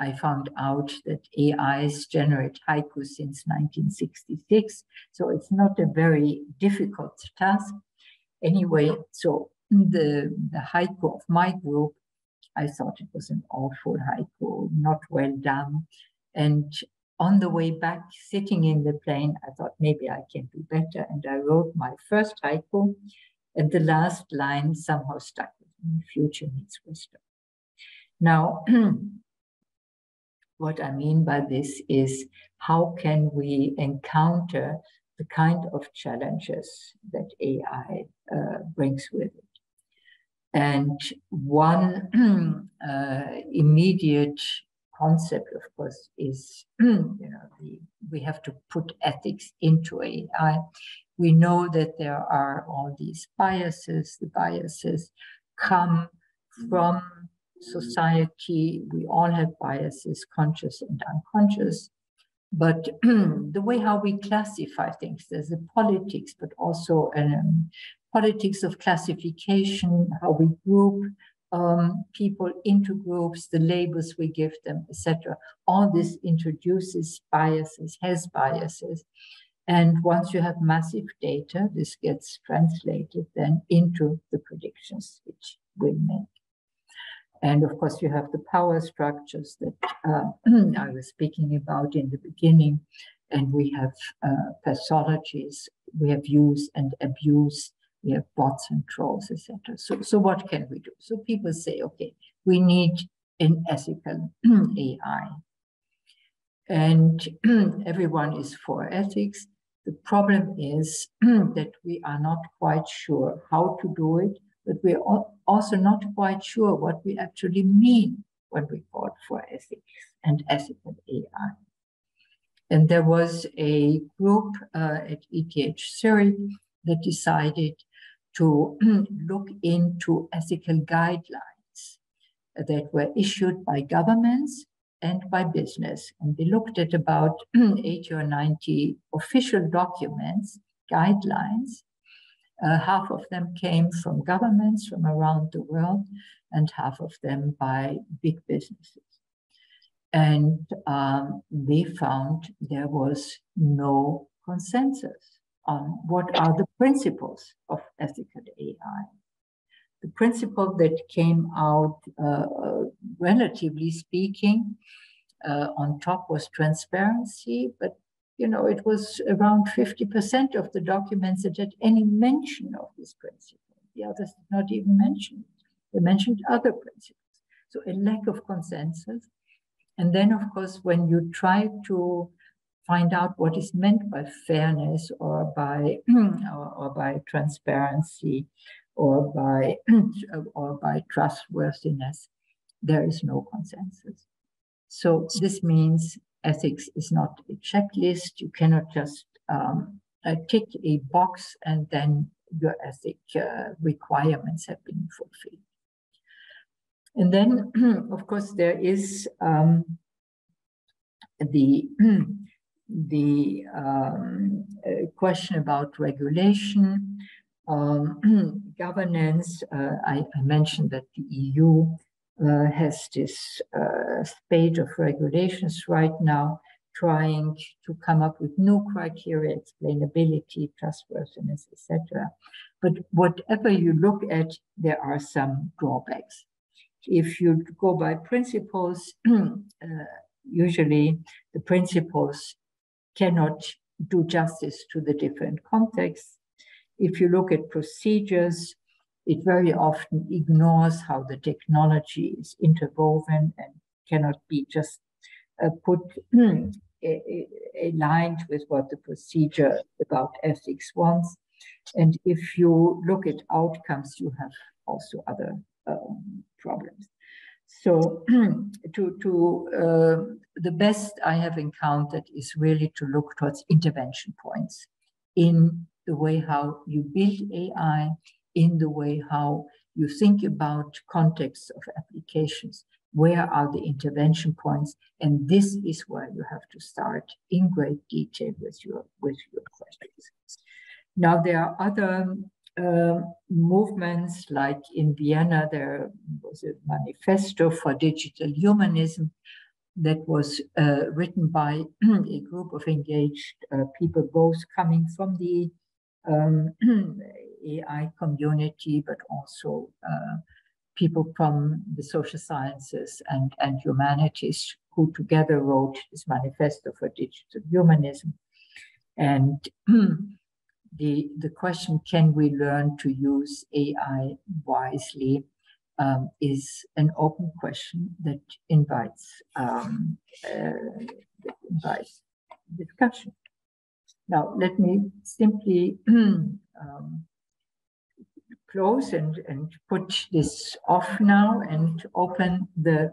Speaker 2: I found out that AIs generate haiku since 1966, so it's not a very difficult task. Anyway, so the haiku of my group, I thought it was an awful haiku, not well done. And on the way back, sitting in the plane, I thought maybe I can do better. And I wrote my first haiku, and the last line somehow stuck with me: future needs wisdom. Now, what I mean by this is how can we encounter the kind of challenges that AI brings with it. And one immediate concept, of course, is we have to put ethics into AI. We know that there are all these biases. The biases come from society. We all have biases, conscious and unconscious. But the way how we classify things, there's a politics, but also politics of classification, how we group people into groups, the labels we give them, etc. All this introduces biases, has biases. And once you have massive data, this gets translated then into the predictions which we make. And of course, you have the power structures that I was speaking about in the beginning. And we have pathologies, we have use and abuse, we have bots and trolls, etc. So what can we do? So people say, okay, we need an ethical AI. And everyone is for ethics. The problem is that we are not quite sure how to do it, but we are also not quite sure what we actually mean when we call for ethics and ethical AI. And there was a group at ETH Zurich that decided to look into ethical guidelines that were issued by governments and by business. And they looked at about 80 or 90 official documents, guidelines. Half of them came from governments from around the world, and half of them by big businesses. And they found there was no consensus on what are the principles of ethical AI. The principle that came out, relatively speaking, on top was transparency, but it was around 50% of the documents that had any mention of this principle. The others did not even mention it. They mentioned other principles. So a lack of consensus. And then, of course, when you try to find out what is meant by fairness or by transparency or by trustworthiness, there is no consensus. So this means ethics is not a checklist. You cannot just tick a box and then your ethic requirements have been fulfilled. And then, of course, there is the question about regulation, governance. I mentioned that the EU has this spate of regulations right now, trying to come up with new criteria, explainability, trustworthiness, etc. But whatever you look at, there are some drawbacks. If you go by principles, usually the principles cannot do justice to the different contexts. If you look at procedures, it very often ignores how the technology is interwoven and cannot be just put aligned with what the procedure about ethics wants. And if you look at outcomes, you have also other problems. So the best I have encountered is really to look towards intervention points in the way how you build AI, in the way how you think about contexts of applications. Where are the intervention points? And this is where you have to start in great detail with your questions. Now, there are other movements, like in Vienna, there was a manifesto for digital humanism that was written by a group of engaged people, both coming from the AI community, but also people from the social sciences and humanities, who together wrote this manifesto for digital humanism. And the question, can we learn to use AI wisely, is an open question that invites discussion. Now, let me simply close and put this off now and open the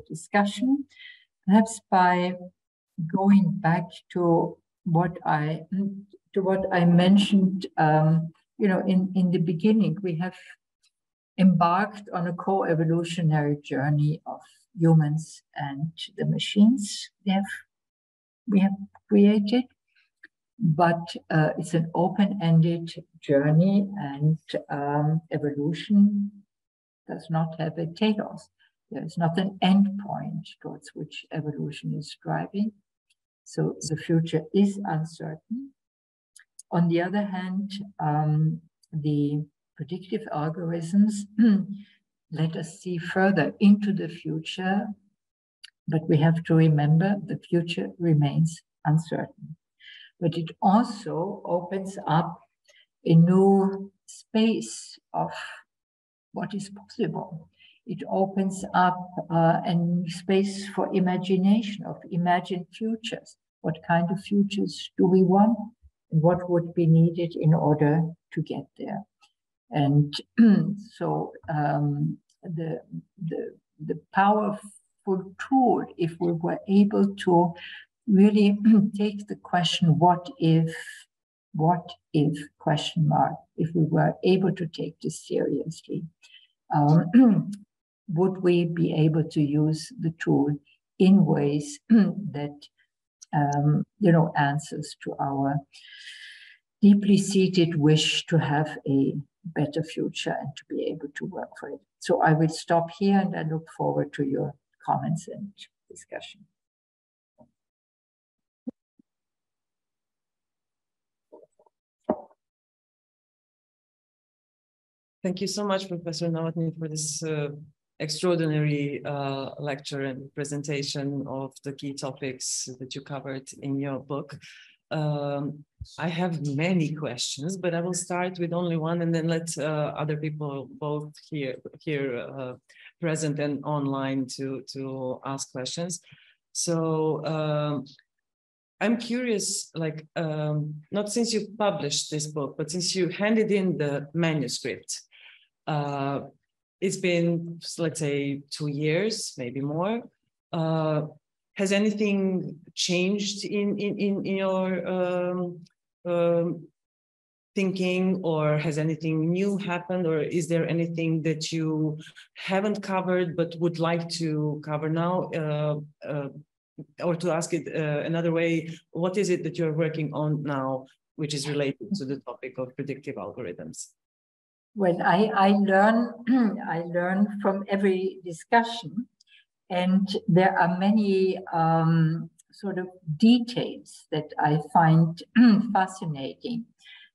Speaker 2: discussion, perhaps by going back to what I mentioned. In the beginning, we have embarked on a co-evolutionary journey of humans and the machines we have created. But it's an open-ended journey, and evolution does not have a telos. There is not an end point towards which evolution is striving. So the future is uncertain. On the other hand, the predictive algorithms let us see further into the future, but we have to remember the future remains uncertain. But it also opens up a new space of what is possible. It opens up a space for imagination, of imagined futures. What kind of futures do we want? And what would be needed in order to get there? And so the powerful tool, if we were able to really take the question, what if question mark, if we were able to take this seriously, would we be able to use the tool in ways that answers to our deeply seated wish to have a better future and to be able to work for it. So I will stop here, and I look forward to your comments and discussion.
Speaker 1: Thank you so much, Professor Nowotny, for this extraordinary lecture and presentation of the key topics that you covered in your book. I have many questions, but I will start with only one and then let other people, both here present and online, to ask questions. So I'm curious, not since you published this book, but since you handed in the manuscript, it's been, let's say, 2 years, maybe more. Has anything changed in your thinking, or has anything new happened, or is there anything that you haven't covered but would like to cover now? Or to ask it another way, what is it that you're working on now, which is related to the topic of predictive algorithms?
Speaker 2: Well, I learn from every discussion, and there are many sort of details that I find fascinating.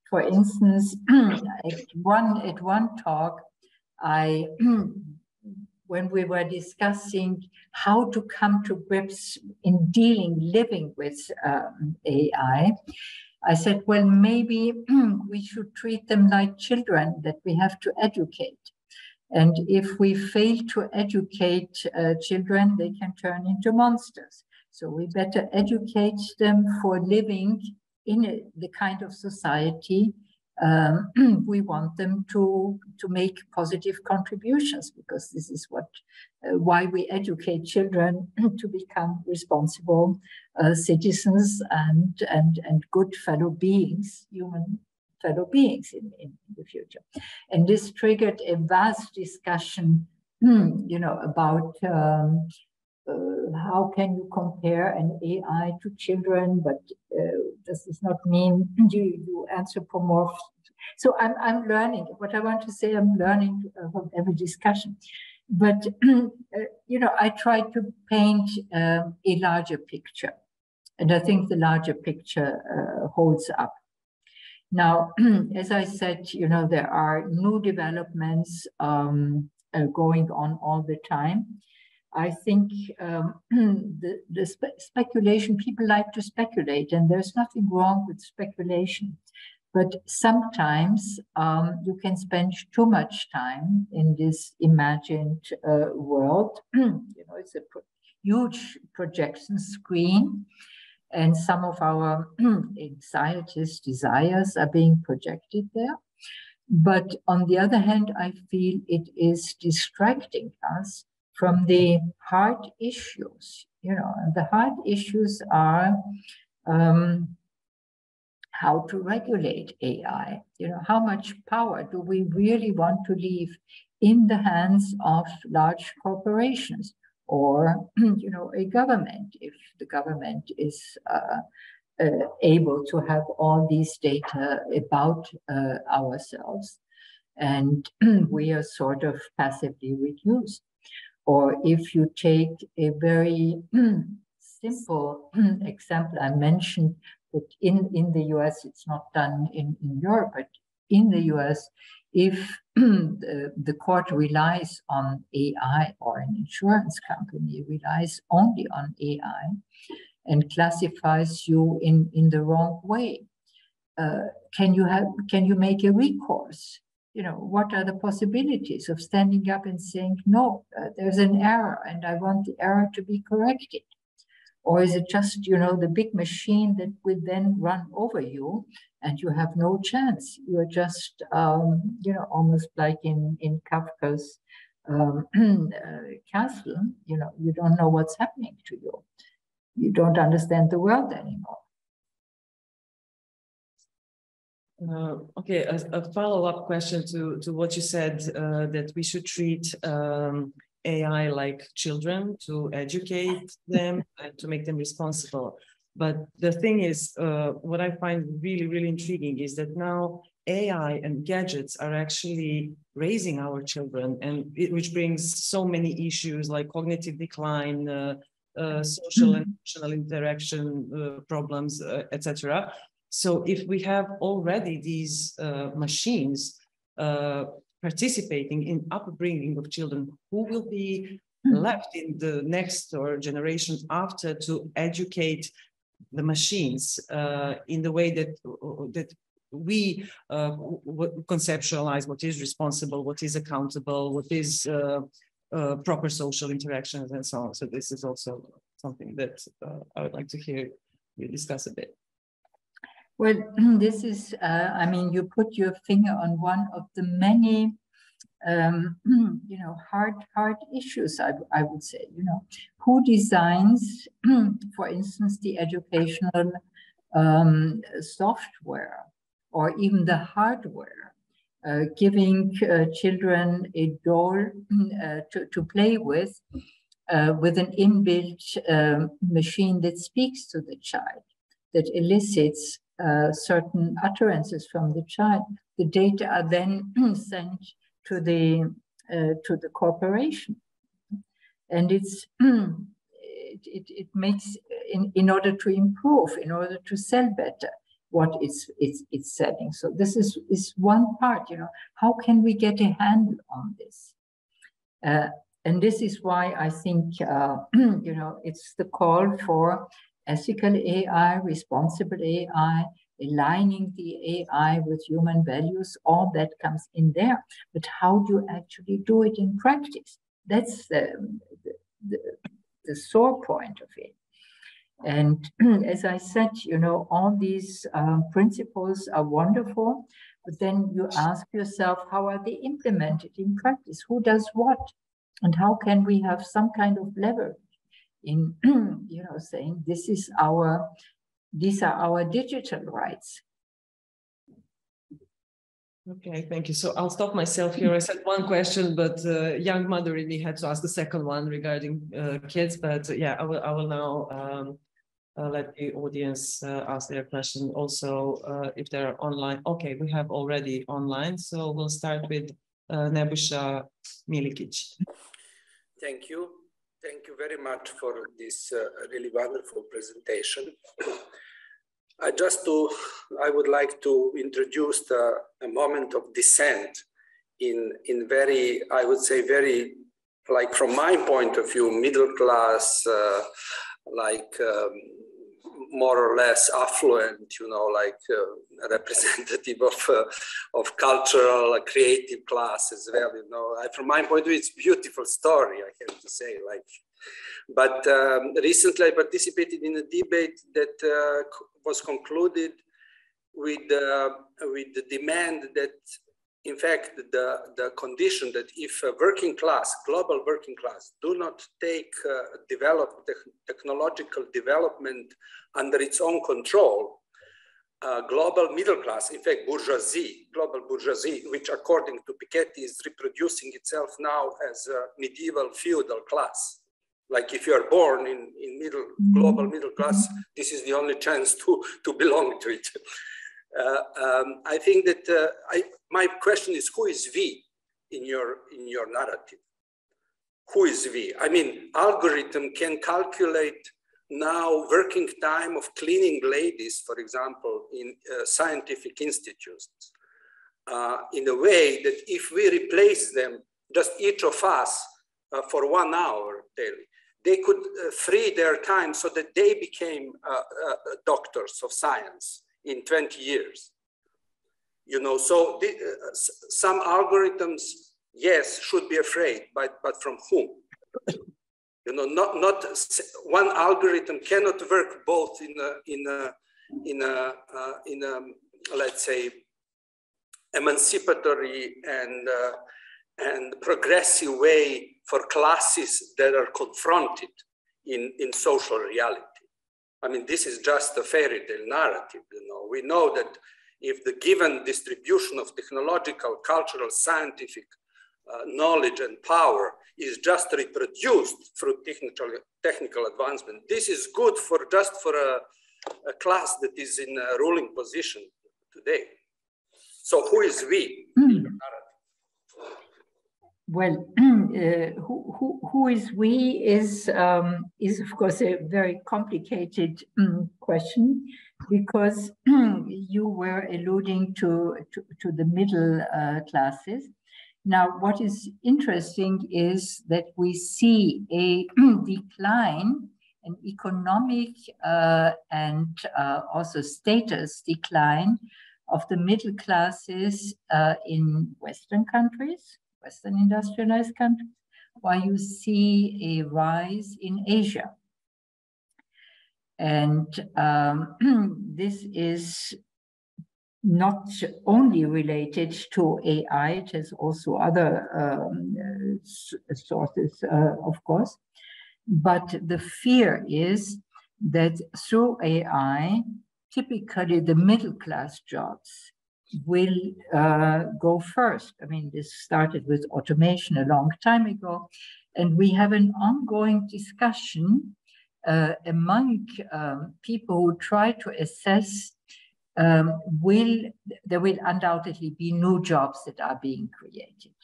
Speaker 2: For instance, at one talk, when we were discussing how to come to grips in living with AI, I said, well, maybe we should treat them like children that we have to educate. And if we fail to educate children, they can turn into monsters. So we better educate them for living in the kind of society we want them to make positive contributions, because this is why we educate children to become responsible citizens and good fellow beings, human fellow beings in the future. And this triggered a vast discussion, about how can you compare an AI to children, but does this not mean you anthropomorph? So I'm learning. What I want to say, I'm learning from every discussion. But, I try to paint a larger picture. And I think the larger picture holds up. Now, as I said, there are new developments going on all the time. I think the speculation, people like to speculate, and there's nothing wrong with speculation. But sometimes you can spend too much time in this imagined world. It's a huge projection screen, and some of our anxieties, desires are being projected there. But on the other hand, I feel it is distracting us from the hard issues. And the hard issues are how to regulate AI. How much power do we really want to leave in the hands of large corporations or, a government, if the government is able to have all these data about ourselves, and we are sort of passively reduced. Or if you take a very simple example, I mentioned that in the US, it's not done in Europe, but in the US, if the court relies on AI or an insurance company relies only on AI and classifies you in the wrong way, can you make a recourse? What are the possibilities of standing up and saying, no, there's an error and I want the error to be corrected? Or is it just, the big machine that will then run over you and you have no chance? You're just, almost like in Kafka's castle, you don't know what's happening to you. You don't understand the world anymore.
Speaker 1: Okay, a follow-up question to what you said, that we should treat AI like children, to educate them and to make them responsible. But the thing is, what I find really, really intriguing is that now AI and gadgets are actually raising our children, and which brings so many issues like cognitive decline, social and emotional interaction problems, etc. So if we have already these machines participating in upbringing of children, who will be left in the next or generations after to educate the machines in the way that we conceptualize what is responsible, what is accountable, what is proper social interactions and so on. So this is also something that I would like to hear you discuss a bit.
Speaker 2: Well, this is, you put your finger on one of the many, hard issues, I would say, who designs, for instance, the educational software or even the hardware, giving children a doll to play with an inbuilt machine that speaks to the child, that elicits certain utterances from the child. The data are then sent to the corporation, and it makes in order to improve, in order to sell better what it's selling. So this is one part. How can we get a handle on this? And this is why I think it's the call for ethical AI, responsible AI, aligning the AI with human values, all that comes in there. But how do you actually do it in practice? That's the sore point of it. And as I said, all these principles are wonderful, but then you ask yourself, how are they implemented in practice? Who does what? And how can we have some kind of leverage in, saying these are our digital rights?
Speaker 1: Okay, thank you. So I'll stop myself here. I said one question, but young mother in me had to ask the second one regarding kids. But yeah, I will now let the audience ask their question. Also, if they're online. Okay, we have already online. So we'll start with Nebusha Milikic.
Speaker 3: Thank you. Thank you very much for this really wonderful presentation. I would like to introduce a moment of dissent in very, I would say very, like from my point of view, middle class, more or less affluent, you know, like representative of cultural creative class as well, you know. From my point of view, it's a beautiful story, I have to say. Like, but recently I participated in a debate that was concluded with the demand that, in fact, the condition that if a working class, global working class, do not take technological development under its own control, global middle class, in fact, bourgeoisie, global bourgeoisie, which according to Piketty is reproducing itself now as a medieval feudal class. Like if you are born in global middle class, this is the only chance to belong to it. I think that my question is, who is we in your narrative? Who is we? I mean, algorithm can calculate now working time of cleaning ladies, for example, in scientific institutes, in a way that if we replace them, just each of us, for 1 hour daily, they could free their time so that they became doctors of science in 20 years. You know, so some algorithms, yes, should be afraid, but from whom? You know, not one algorithm cannot work both in a let's say emancipatory and progressive way for classes that are confronted in social reality. I mean, this is just a fairy tale narrative. You know, we know that if the given distribution of technological, cultural, scientific knowledge and power is just reproduced through technical advancement, this is good for just for a class that is in a ruling position today. So who is we?
Speaker 2: Well, who is we is of course a very complicated question, because you were alluding to the middle classes. Now, what is interesting is that we see a decline, an economic and also status decline of the middle classes in Western countries, Western industrialized countries, while you see a rise in Asia. And this is not only related to AI, it has also other sources, of course. But the fear is that through AI, typically the middle class jobs will go first. I mean, this started with automation a long time ago, and we have an ongoing discussion among people who try to assess there will undoubtedly be new jobs that are being created,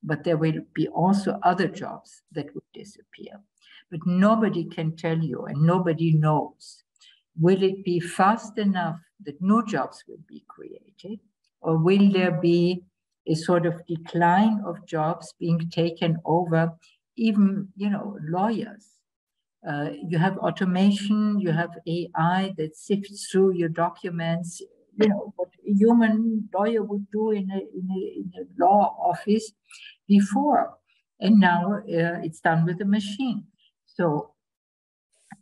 Speaker 2: but there will be also other jobs that will disappear. But nobody can tell you, and nobody knows, will it be fast enough that new jobs will be created, or will there be a sort of decline of jobs being taken over, even, you know, lawyers? You have automation, you have AI that sifts through your documents, you know, what a human lawyer would do in a law office before. And now it's done with a machine. So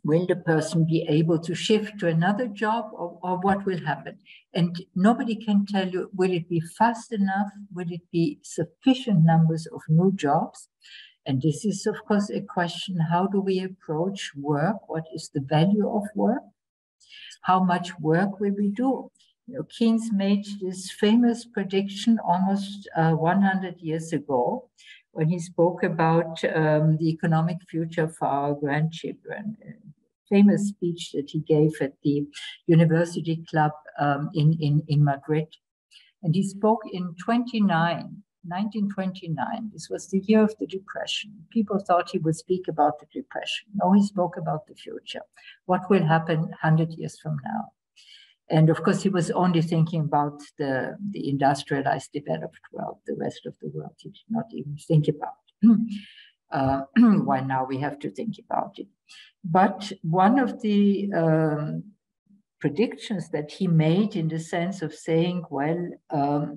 Speaker 2: will the person be able to shift to another job, or what will happen? And nobody can tell you, will it be fast enough? Will it be sufficient numbers of new jobs? And this is, of course, a question: how do we approach work? What is the value of work? How much work will we do? You know, Keynes made this famous prediction almost 100 years ago, when he spoke about the economic future for our grandchildren. A famous speech that he gave at the University Club in Madrid. And he spoke in 1929. This was the year of the Depression. People thought he would speak about the Depression. No, he spoke about the future. What will happen 100 years from now? And of course, he was only thinking about the industrialized, developed world. The rest of the world he did not even think about. While now we have to think about it. But one of the predictions that he made, in the sense of saying, well,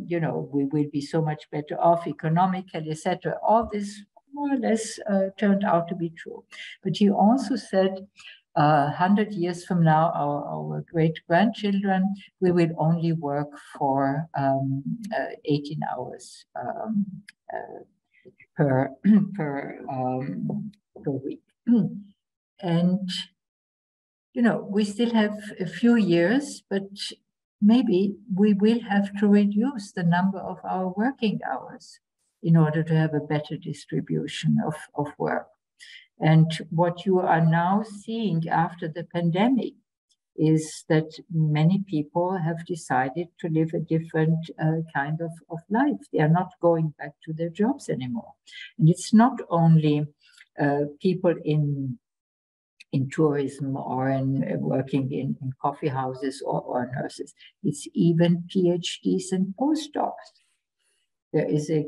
Speaker 2: you know, we will be so much better off economically, etc. All this more or less turned out to be true. But he also said, 100 years from now, our great-grandchildren, we will only work for 18 hours per week. And you know, we still have a few years, but maybe we will have to reduce the number of our working hours in order to have a better distribution of work. And what you are now seeing after the pandemic is that many people have decided to live a different kind of life. They are not going back to their jobs anymore. And it's not only people in tourism or in working in coffee houses or nurses. It's even PhDs and postdocs. There is a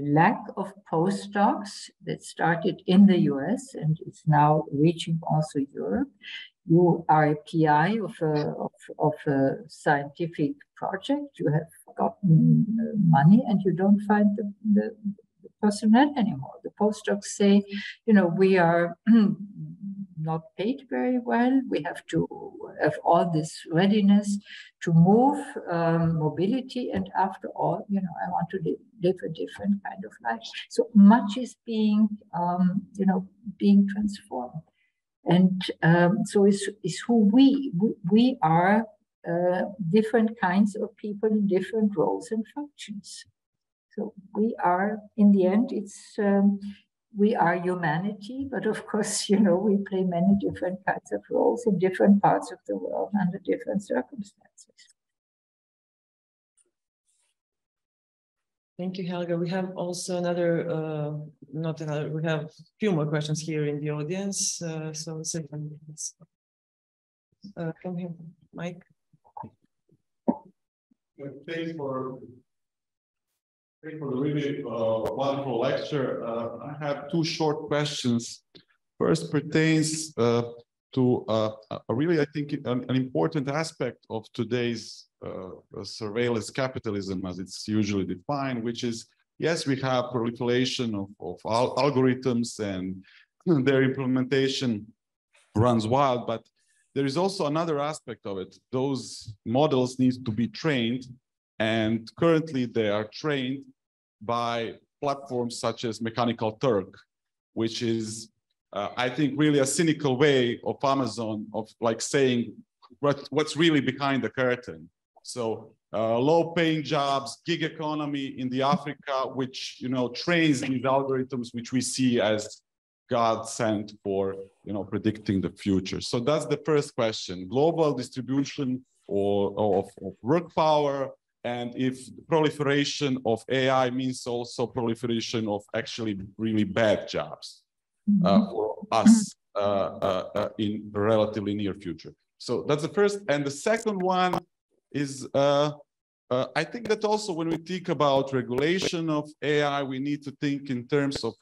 Speaker 2: lack of postdocs that started in the US and it's now reaching also Europe. You are a PI of a scientific project, you have gotten money and you don't find the personnel anymore. The postdocs say, you know, we are not paid very well. We have to have all this readiness to move, mobility, and after all, you know, I want to live a different kind of life. So much is being, you know, being transformed, and so is who we are. Different kinds of people in different roles and functions. So we are, in the end, it's. We are humanity, but of course, you know, we play many different kinds of roles in different parts of the world under different circumstances.
Speaker 1: Thank you, Helga. We have also another, we have a few more questions here in the audience. So, come here, Mike.
Speaker 4: Thanks for the really wonderful lecture. I have two short questions. First pertains to really, I think, an important aspect of today's surveillance capitalism, as it's usually defined, which is, yes, we have proliferation of algorithms and their implementation runs wild, but there is also another aspect of it. Those models need to be trained, and currently they are trained by platforms such as Mechanical Turk, which is, I think, really a cynical way of Amazon of like saying what's really behind the curtain. So low-paying jobs, gig economy in the Africa, which, you know, trains these algorithms, which we see as God sent for, you know, predicting the future. So that's the first question: global distribution of work power. And if proliferation of AI means also proliferation of actually really bad jobs for us in the relatively near future. So that's the first. And the second one is, I think that also when we think about regulation of AI, we need to think in terms of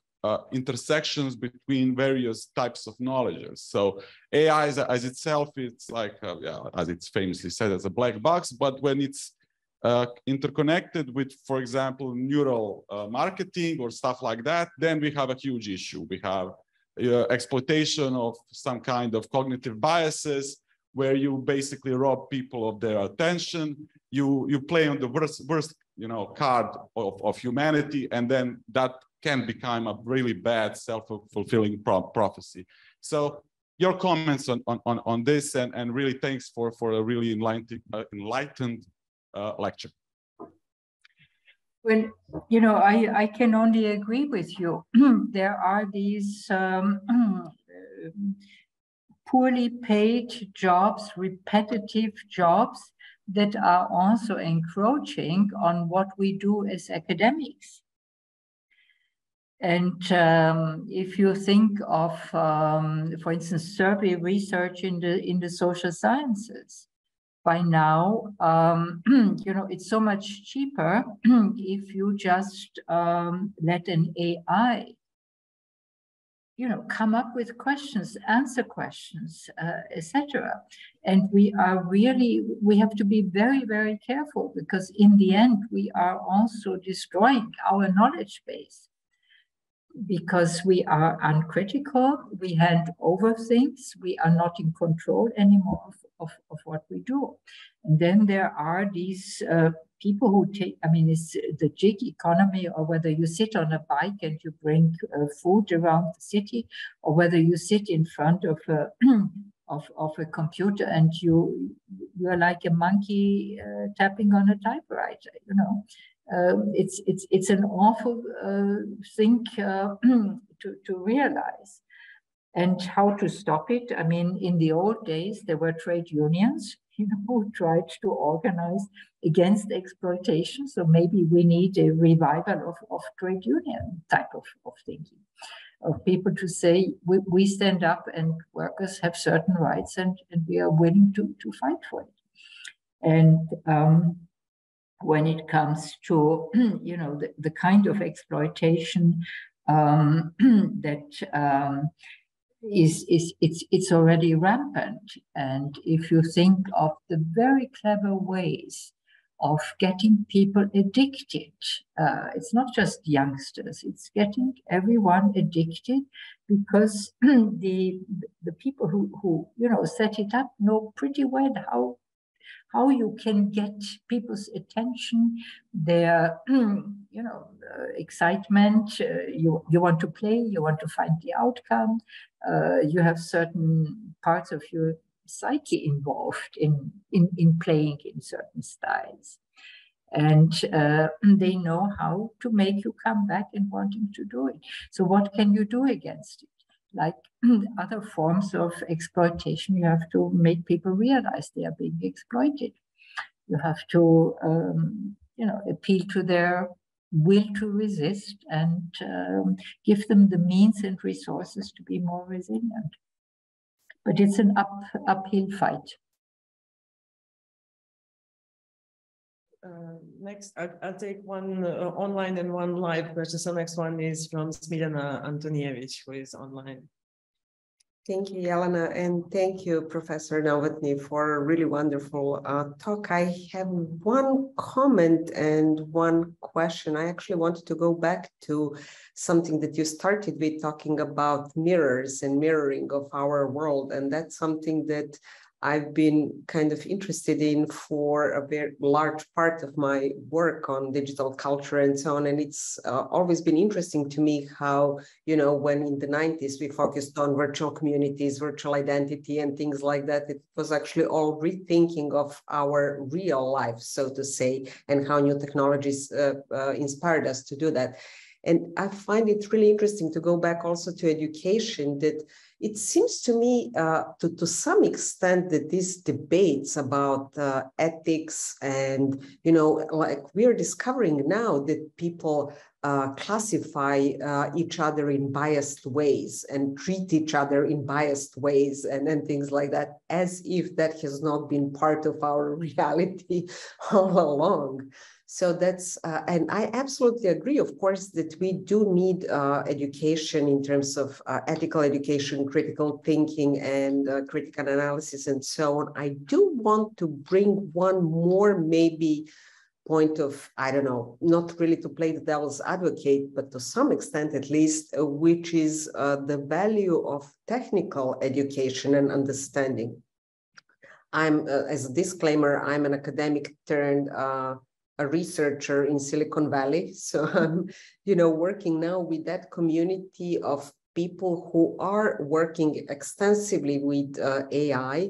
Speaker 4: intersections between various types of knowledges. So AI as itself, it's like, yeah, as it's famously said, as a black box, but when it's interconnected with, for example, neural marketing or stuff like that, then we have a huge issue. We have exploitation of some kind of cognitive biases, where you basically rob people of their attention. You play on the worst you know, card of humanity, and then that can become a really bad self-fulfilling prophecy. So your comments on this, and really thanks for a really enlightened lecture.
Speaker 2: Well, you know, I can only agree with you. There are these poorly paid jobs, repetitive jobs that are also encroaching on what we do as academics. And if you think of, for instance, survey research in the social sciences, by now, you know, it's so much cheaper if you just let an AI come up with questions, answer questions, etc. And we have to be very, very careful, because in the end, we are also destroying our knowledge base, because we are uncritical, we hand over things, we are not in control anymore of what we do. And then there are these people who take, it's the gig economy, or whether you sit on a bike and you bring food around the city, or whether you sit in front of a of a computer and you're like a monkey tapping on a typewriter. It's an awful thing to realize. And how to stop it? In the old days, there were trade unions, who tried to organize against exploitation. So maybe we need a revival of trade union type of thinking, of people to say, we stand up and workers have certain rights and we are willing to fight for it. And when it comes to, the kind of exploitation that it's already rampant. And if you think of the very clever ways of getting people addicted, it's not just youngsters, it's getting everyone addicted, because the people who set it up know pretty well how you can get people's attention, their excitement. You want to play, you want to find the outcome. You have certain parts of your psyche involved in playing in certain styles. And they know how to make you come back and wanting to do it. So what can you do against it? Like other forms of exploitation, you have to make people realize they are being exploited. You have to, appeal to their will to resist and give them the means and resources to be more resilient. But it's an uphill fight.
Speaker 1: Next, I'll take one online and one live question. So next one is from Smiljana Antonijević, who is online.
Speaker 5: Thank you, Jelena, and thank you, Professor Nowotny, for a really wonderful talk. I have one comment and one question. I actually wanted to go back to something that you started with, talking about mirrors and mirroring of our world, and that's something that I've been kind of interested in for a very large part of my work on digital culture and so on. And it's always been interesting to me how, when in the 90s we focused on virtual communities, virtual identity and things like that, it was actually all rethinking of our real life, so to say, and how new technologies inspired us to do that. And I find it really interesting to go back also to education, that it seems to me to some extent that these debates about ethics and, like we're discovering now that people classify each other in biased ways and treat each other in biased ways and things like that, as if that has not been part of our reality all along. So that's, and I absolutely agree, of course, that we do need education in terms of ethical education, critical thinking, and critical analysis, and so on. I do want to bring one more maybe point of, I don't know, not really to play the devil's advocate, but to some extent at least, which is the value of technical education and understanding. I'm, as a disclaimer, I'm an academic turned a researcher in Silicon Valley. So I'm, working now with that community of people who are working extensively with AI.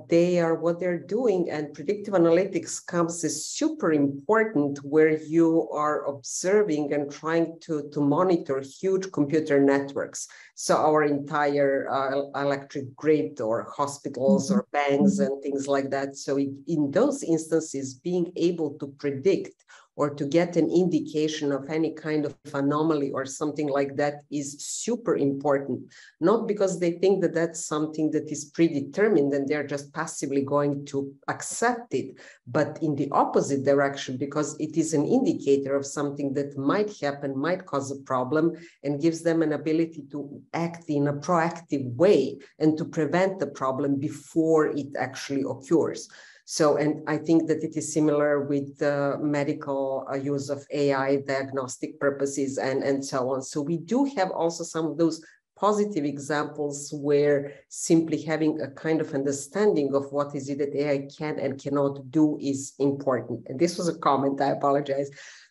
Speaker 5: They are what they're doing, and predictive analytics comes as super important, where you are observing and trying to monitor huge computer networks. So our entire electric grid, or hospitals, or banks and things like that. So in those instances, being able to predict or to get an indication of any kind of anomaly or something like that is super important. Not because they think that that's something that is predetermined and they're just passively going to accept it, but in the opposite direction, because it is an indicator of something that might happen, might cause a problem, and gives them an ability to act in a proactive way and to prevent the problem before it actually occurs. So, and I think that it is similar with the medical use of AI, diagnostic purposes, and so on. So we do have also some of those positive examples where simply having a kind of understanding of what is it that AI can and cannot do is important. And this was a comment, I apologize.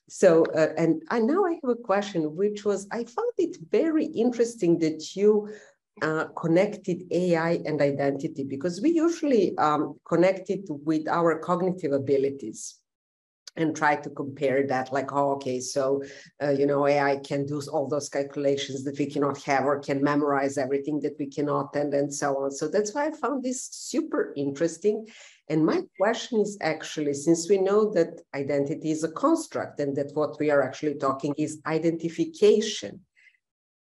Speaker 5: So, and now I have a question, which was, I found it very interesting that you connected AI and identity, because we usually connect it with our cognitive abilities and try to compare that, like, oh, okay, so, you know, AI can do all those calculations that we cannot have, or can memorize everything that we cannot, and so on. So that's why I found this super interesting. And my question is actually, since we know that identity is a construct and that what we are actually talking is identification,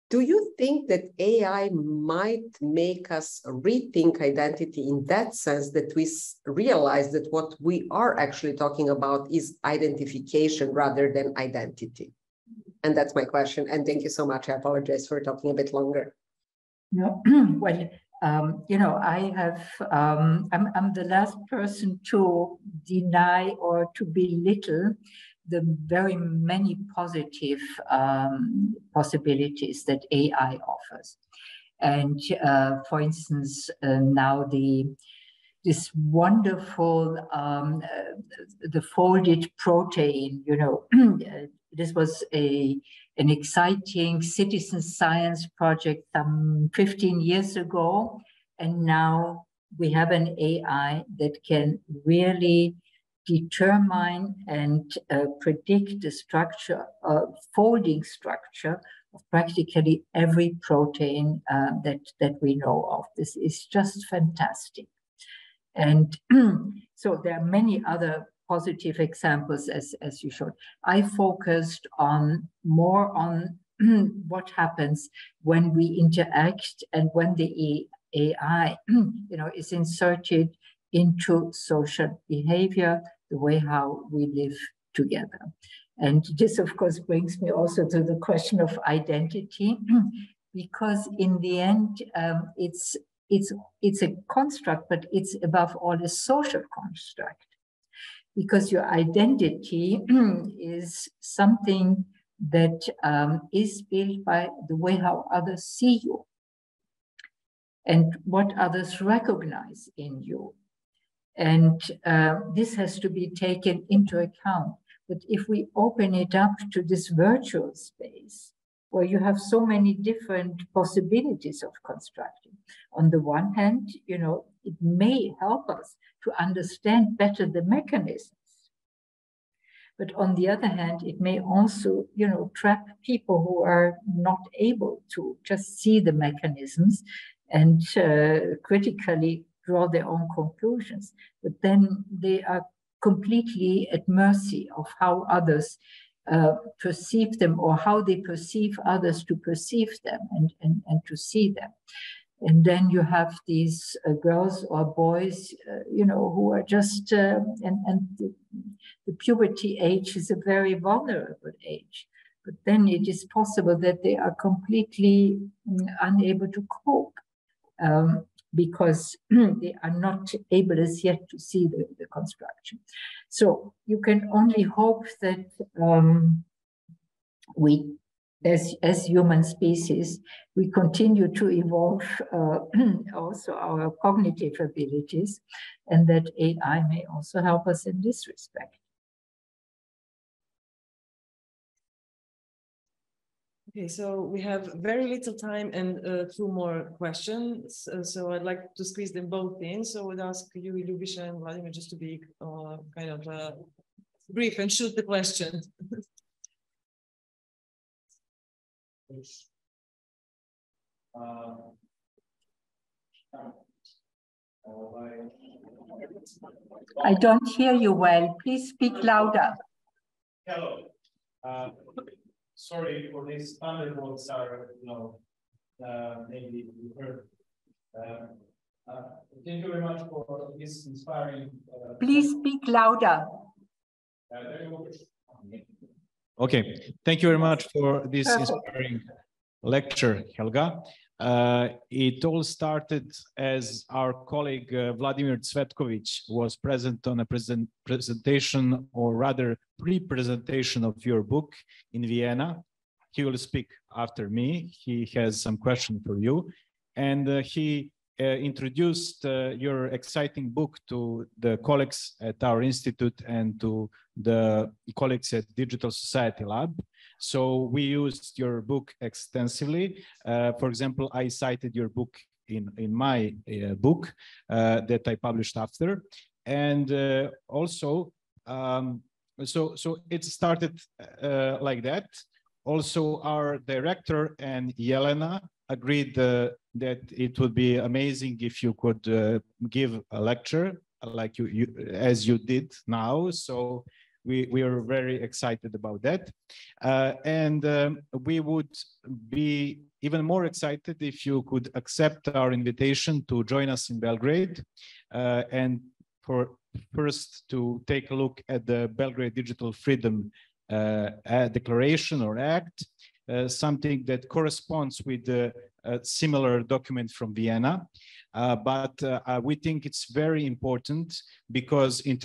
Speaker 5: do you think that AI might make us rethink identity in that sense, that we realize that what we are actually talking about is identification rather than identity? And that's my question. And thank you so much. I apologize for talking a bit longer.
Speaker 2: No, well, you know, I have, I'm the last person to deny or to belittle the very many positive possibilities that AI offers. And for instance, now this wonderful, the folded protein, you know, this was an exciting citizen science project some 15 years ago. And now we have an AI that can really determine and predict the structure, folding structure of practically every protein that we know of. This is just fantastic. And so there are many other positive examples, as you showed. I focused more on what happens when we interact and when the AI, you know, is inserted into social behavior, the way how we live together. And this, of course, brings me also to the question of identity, because in the end, it's a construct, but it's above all a social construct, because your identity is something that is built by the way how others see you and what others recognize in you. And this has to be taken into account. But if we open it up to this virtual space, where you have so many different possibilities of constructing, on the one hand, you know, it may help us to understand better the mechanisms. But on the other hand, it may also, you know, trap people who are not able to just see the mechanisms and critically draw their own conclusions. But then they are completely at mercy of how others perceive them, or how they perceive others to perceive them and to see them. And then you have these girls or boys, you know, who are just, and the puberty age is a very vulnerable age. But then it is possible that they are completely unable to cope because they are not able as yet to see the construction. So you can only hope that we, as human species, we continue to evolve also our cognitive abilities, and that AI may also help us in this respect.
Speaker 1: Okay, so we have very little time and 2 more questions. So I'd like to squeeze them both in. So I'd ask you, Lubisha and Vladimir, just to be kind of brief and shoot the question.
Speaker 2: I don't hear you well. Please speak louder.
Speaker 6: Hello. Sorry for these thunderbolts are, maybe you heard. Thank you very much for this inspiring.
Speaker 2: Please speak louder.
Speaker 6: Okay, thank you very much for this inspiring lecture, Helga. It all started as our colleague Vladimir Cvetkovic was present on a presentation, or rather pre-presentation of your book in Vienna. He will speak after me. He has some question for you. And he introduced your exciting book to the colleagues at our institute and to the colleagues at Digital Society Lab. So we used your book extensively. For example, I cited your book in my book that I published after. And also, so it started like that. Also, our director and Yelena agreed that it would be amazing if you could give a lecture like as you did now. So we are very excited about that. And we would be even more excited if you could accept our invitation to join us in Belgrade and first to take a look at the Belgrade Digital Freedom Declaration or Act, something that corresponds with the similar document from Vienna. But we think it's very important because it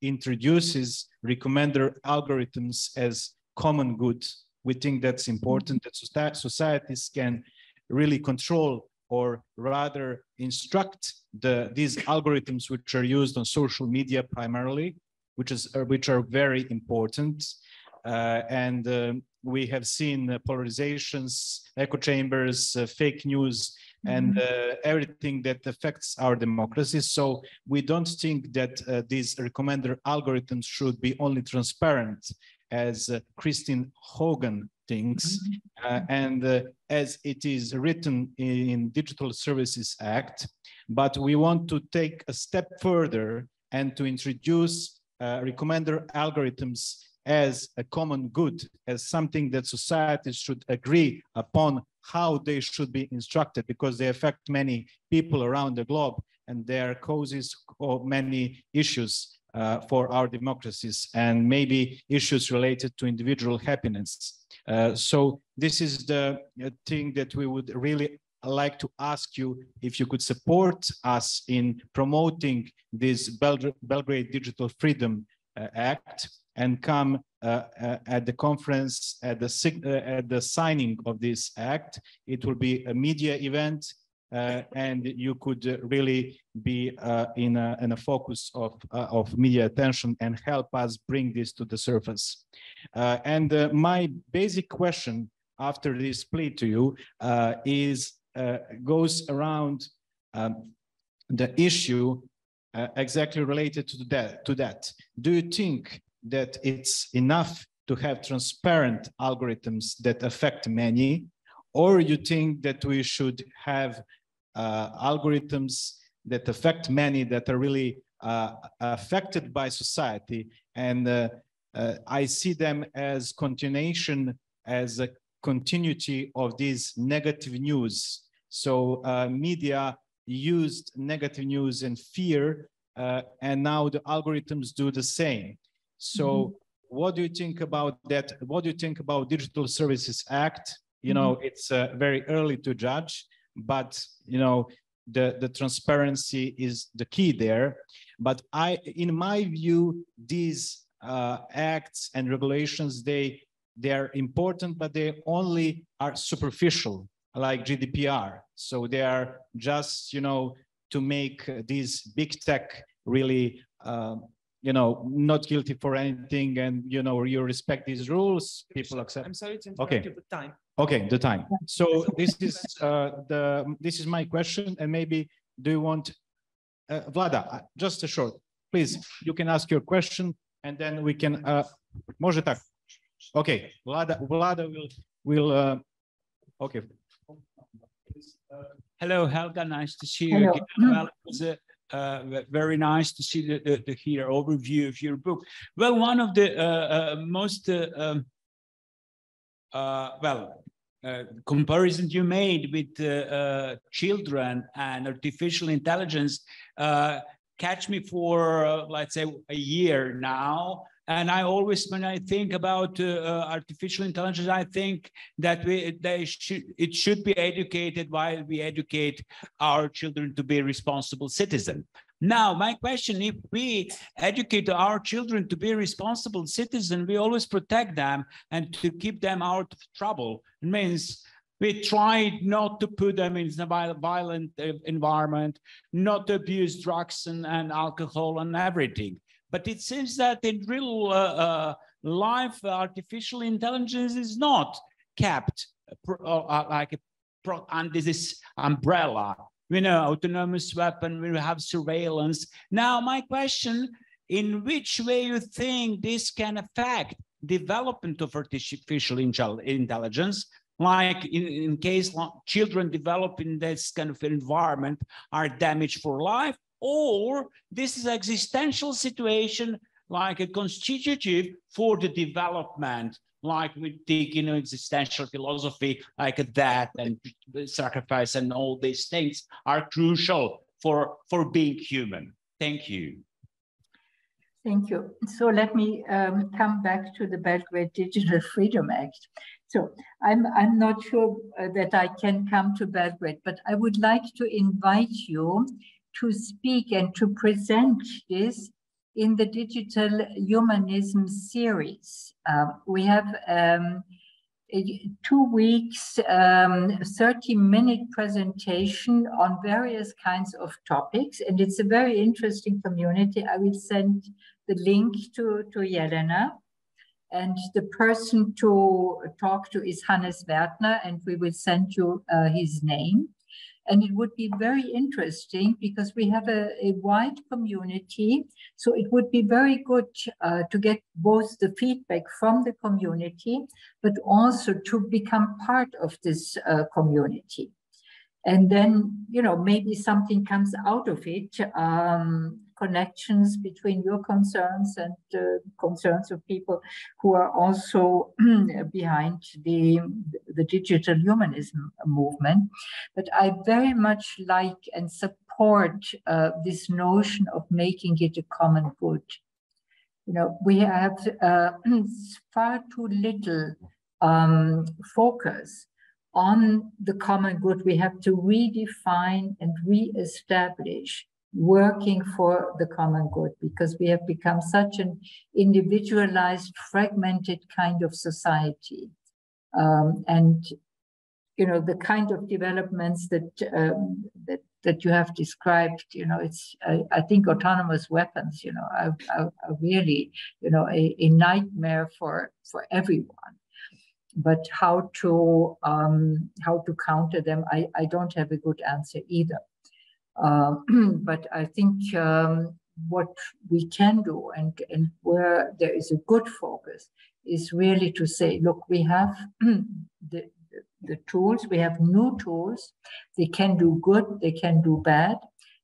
Speaker 6: introduces recommender algorithms as common good. We think that's important, that societies can really control or rather instruct these algorithms which are used on social media primarily, which are very important. We have seen polarizations, echo chambers, fake news, and everything that affects our democracy. So we don't think that these recommender algorithms should be only transparent, as Christine Hogan thinks, and as it is written in Digital Services Act. But we want to take a step further and to introduce recommender algorithms as a common good, as something that societies should agree upon how they should be instructed, because they affect many people around the globe and they are causes of many issues for our democracies and maybe issues related to individual happiness. So this is the thing that we would really like to ask you if you could support us in promoting this Belgrade Digital Freedom Act and come at the conference at the signing of this act. It will be a media event, and you could really be in a focus of media attention and help us bring this to the surface. My basic question after this plea to you goes around the issue exactly related to that. Do you think that it's enough to have transparent algorithms that affect many, or you think that we should have algorithms that affect many, that are really affected by society? And I see them as continuation, as a continuity of this negative news. So media used negative news and fear, and now the algorithms do the same. So what do you think about that? What do you think about Digital Services Act? You know, it's very early to judge, but you know, the transparency is the key there. But in my view, these acts and regulations, they are important, but they only are superficial, like GDPR. So they are just, you know, to make these big tech really you know, not guilty for anything, and you know, you respect these rules, people accept.
Speaker 1: I'm sorry to interrupt you, but time.
Speaker 6: Okay, the time. So this is my question, and maybe do you want Vlada, just a short, please, you can ask your question and then we can może tak. Okay, Vlada will okay.
Speaker 7: Hello, Helga, nice to see you again. Well, it was Very nice to see the here overview of your book. Well, one of the most comparisons you made with children and artificial intelligence catch me for let's say a year now. And I always, when I think about artificial intelligence, I think that it should be educated while we educate our children to be responsible citizens. Now, my question, if we educate our children to be responsible citizens, we always protect them and to keep them out of trouble. It means we try not to put them in a violent environment, not to abuse drugs and alcohol and everything. But it seems that in real life, artificial intelligence is not kept under this umbrella. We know autonomous weapon, we have surveillance. Now, my question, in which way you think this can affect development of artificial intelligence? Like in case children develop in this kind of environment are damaged for life, or this is an existential situation like a constitutive for the development, like we take, existential philosophy, like that and sacrifice and all these things are crucial for being human. Thank you.
Speaker 2: Thank you. So let me come back to the Belgrade Digital Freedom Act. So I'm not sure that I can come to Belgrade, but I would like to invite you to speak and to present this in the Digital Humanism series. We have 2 weeks, 30-minute presentation on various kinds of topics, and it's a very interesting community. I will send the link to Jelena, and the person to talk to is Hannes Wertner, and we will send you his name. And it would be very interesting because we have a wide community. So it would be very good to get both the feedback from the community, but also to become part of this community. And then, maybe something comes out of it, connections between your concerns and concerns of people who are also behind the digital humanism movement. But I very much like and support this notion of making it a common good. We have far too little focus on the common good. We have to redefine and reestablish working for the common good, because we have become such an individualized, fragmented kind of society. And the kind of developments that you have described, it's I think autonomous weapons, are really a nightmare for everyone. But how to counter them, I don't have a good answer either. But I think what we can do and where there is a good focus is really to say, look, we have the tools, we have new tools, they can do good, they can do bad,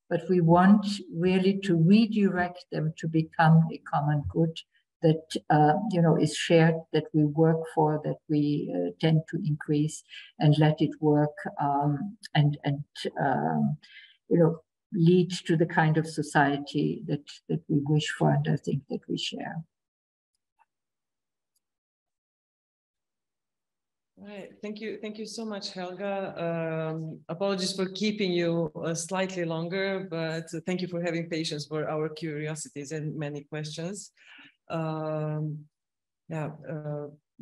Speaker 2: but we want really to redirect them to become a common good that is shared, that we work for, that we tend to increase and let it work and lead to the kind of society that we wish for and I think that we share.
Speaker 1: Right. Thank you so much, Helga. Apologies for keeping you slightly longer, but thank you for having patience for our curiosities and many questions. There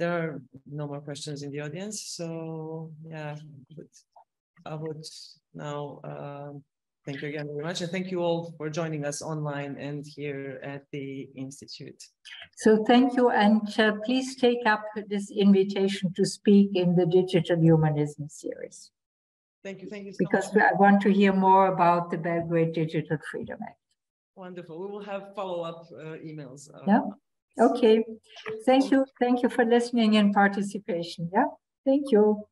Speaker 1: are no more questions in the audience, so I would now thank you again very much, and thank you all for joining us online and here at the Institute.
Speaker 2: So thank you, and please take up this invitation to speak in the Digital Humanism series.
Speaker 1: Thank you so
Speaker 2: because
Speaker 1: much.
Speaker 2: I want to hear more about the Belgrade Digital Freedom Act.
Speaker 1: Wonderful. We will have follow-up emails.
Speaker 2: Yeah. Okay. Thank you. Thank you for listening and participation. Yeah. Thank you.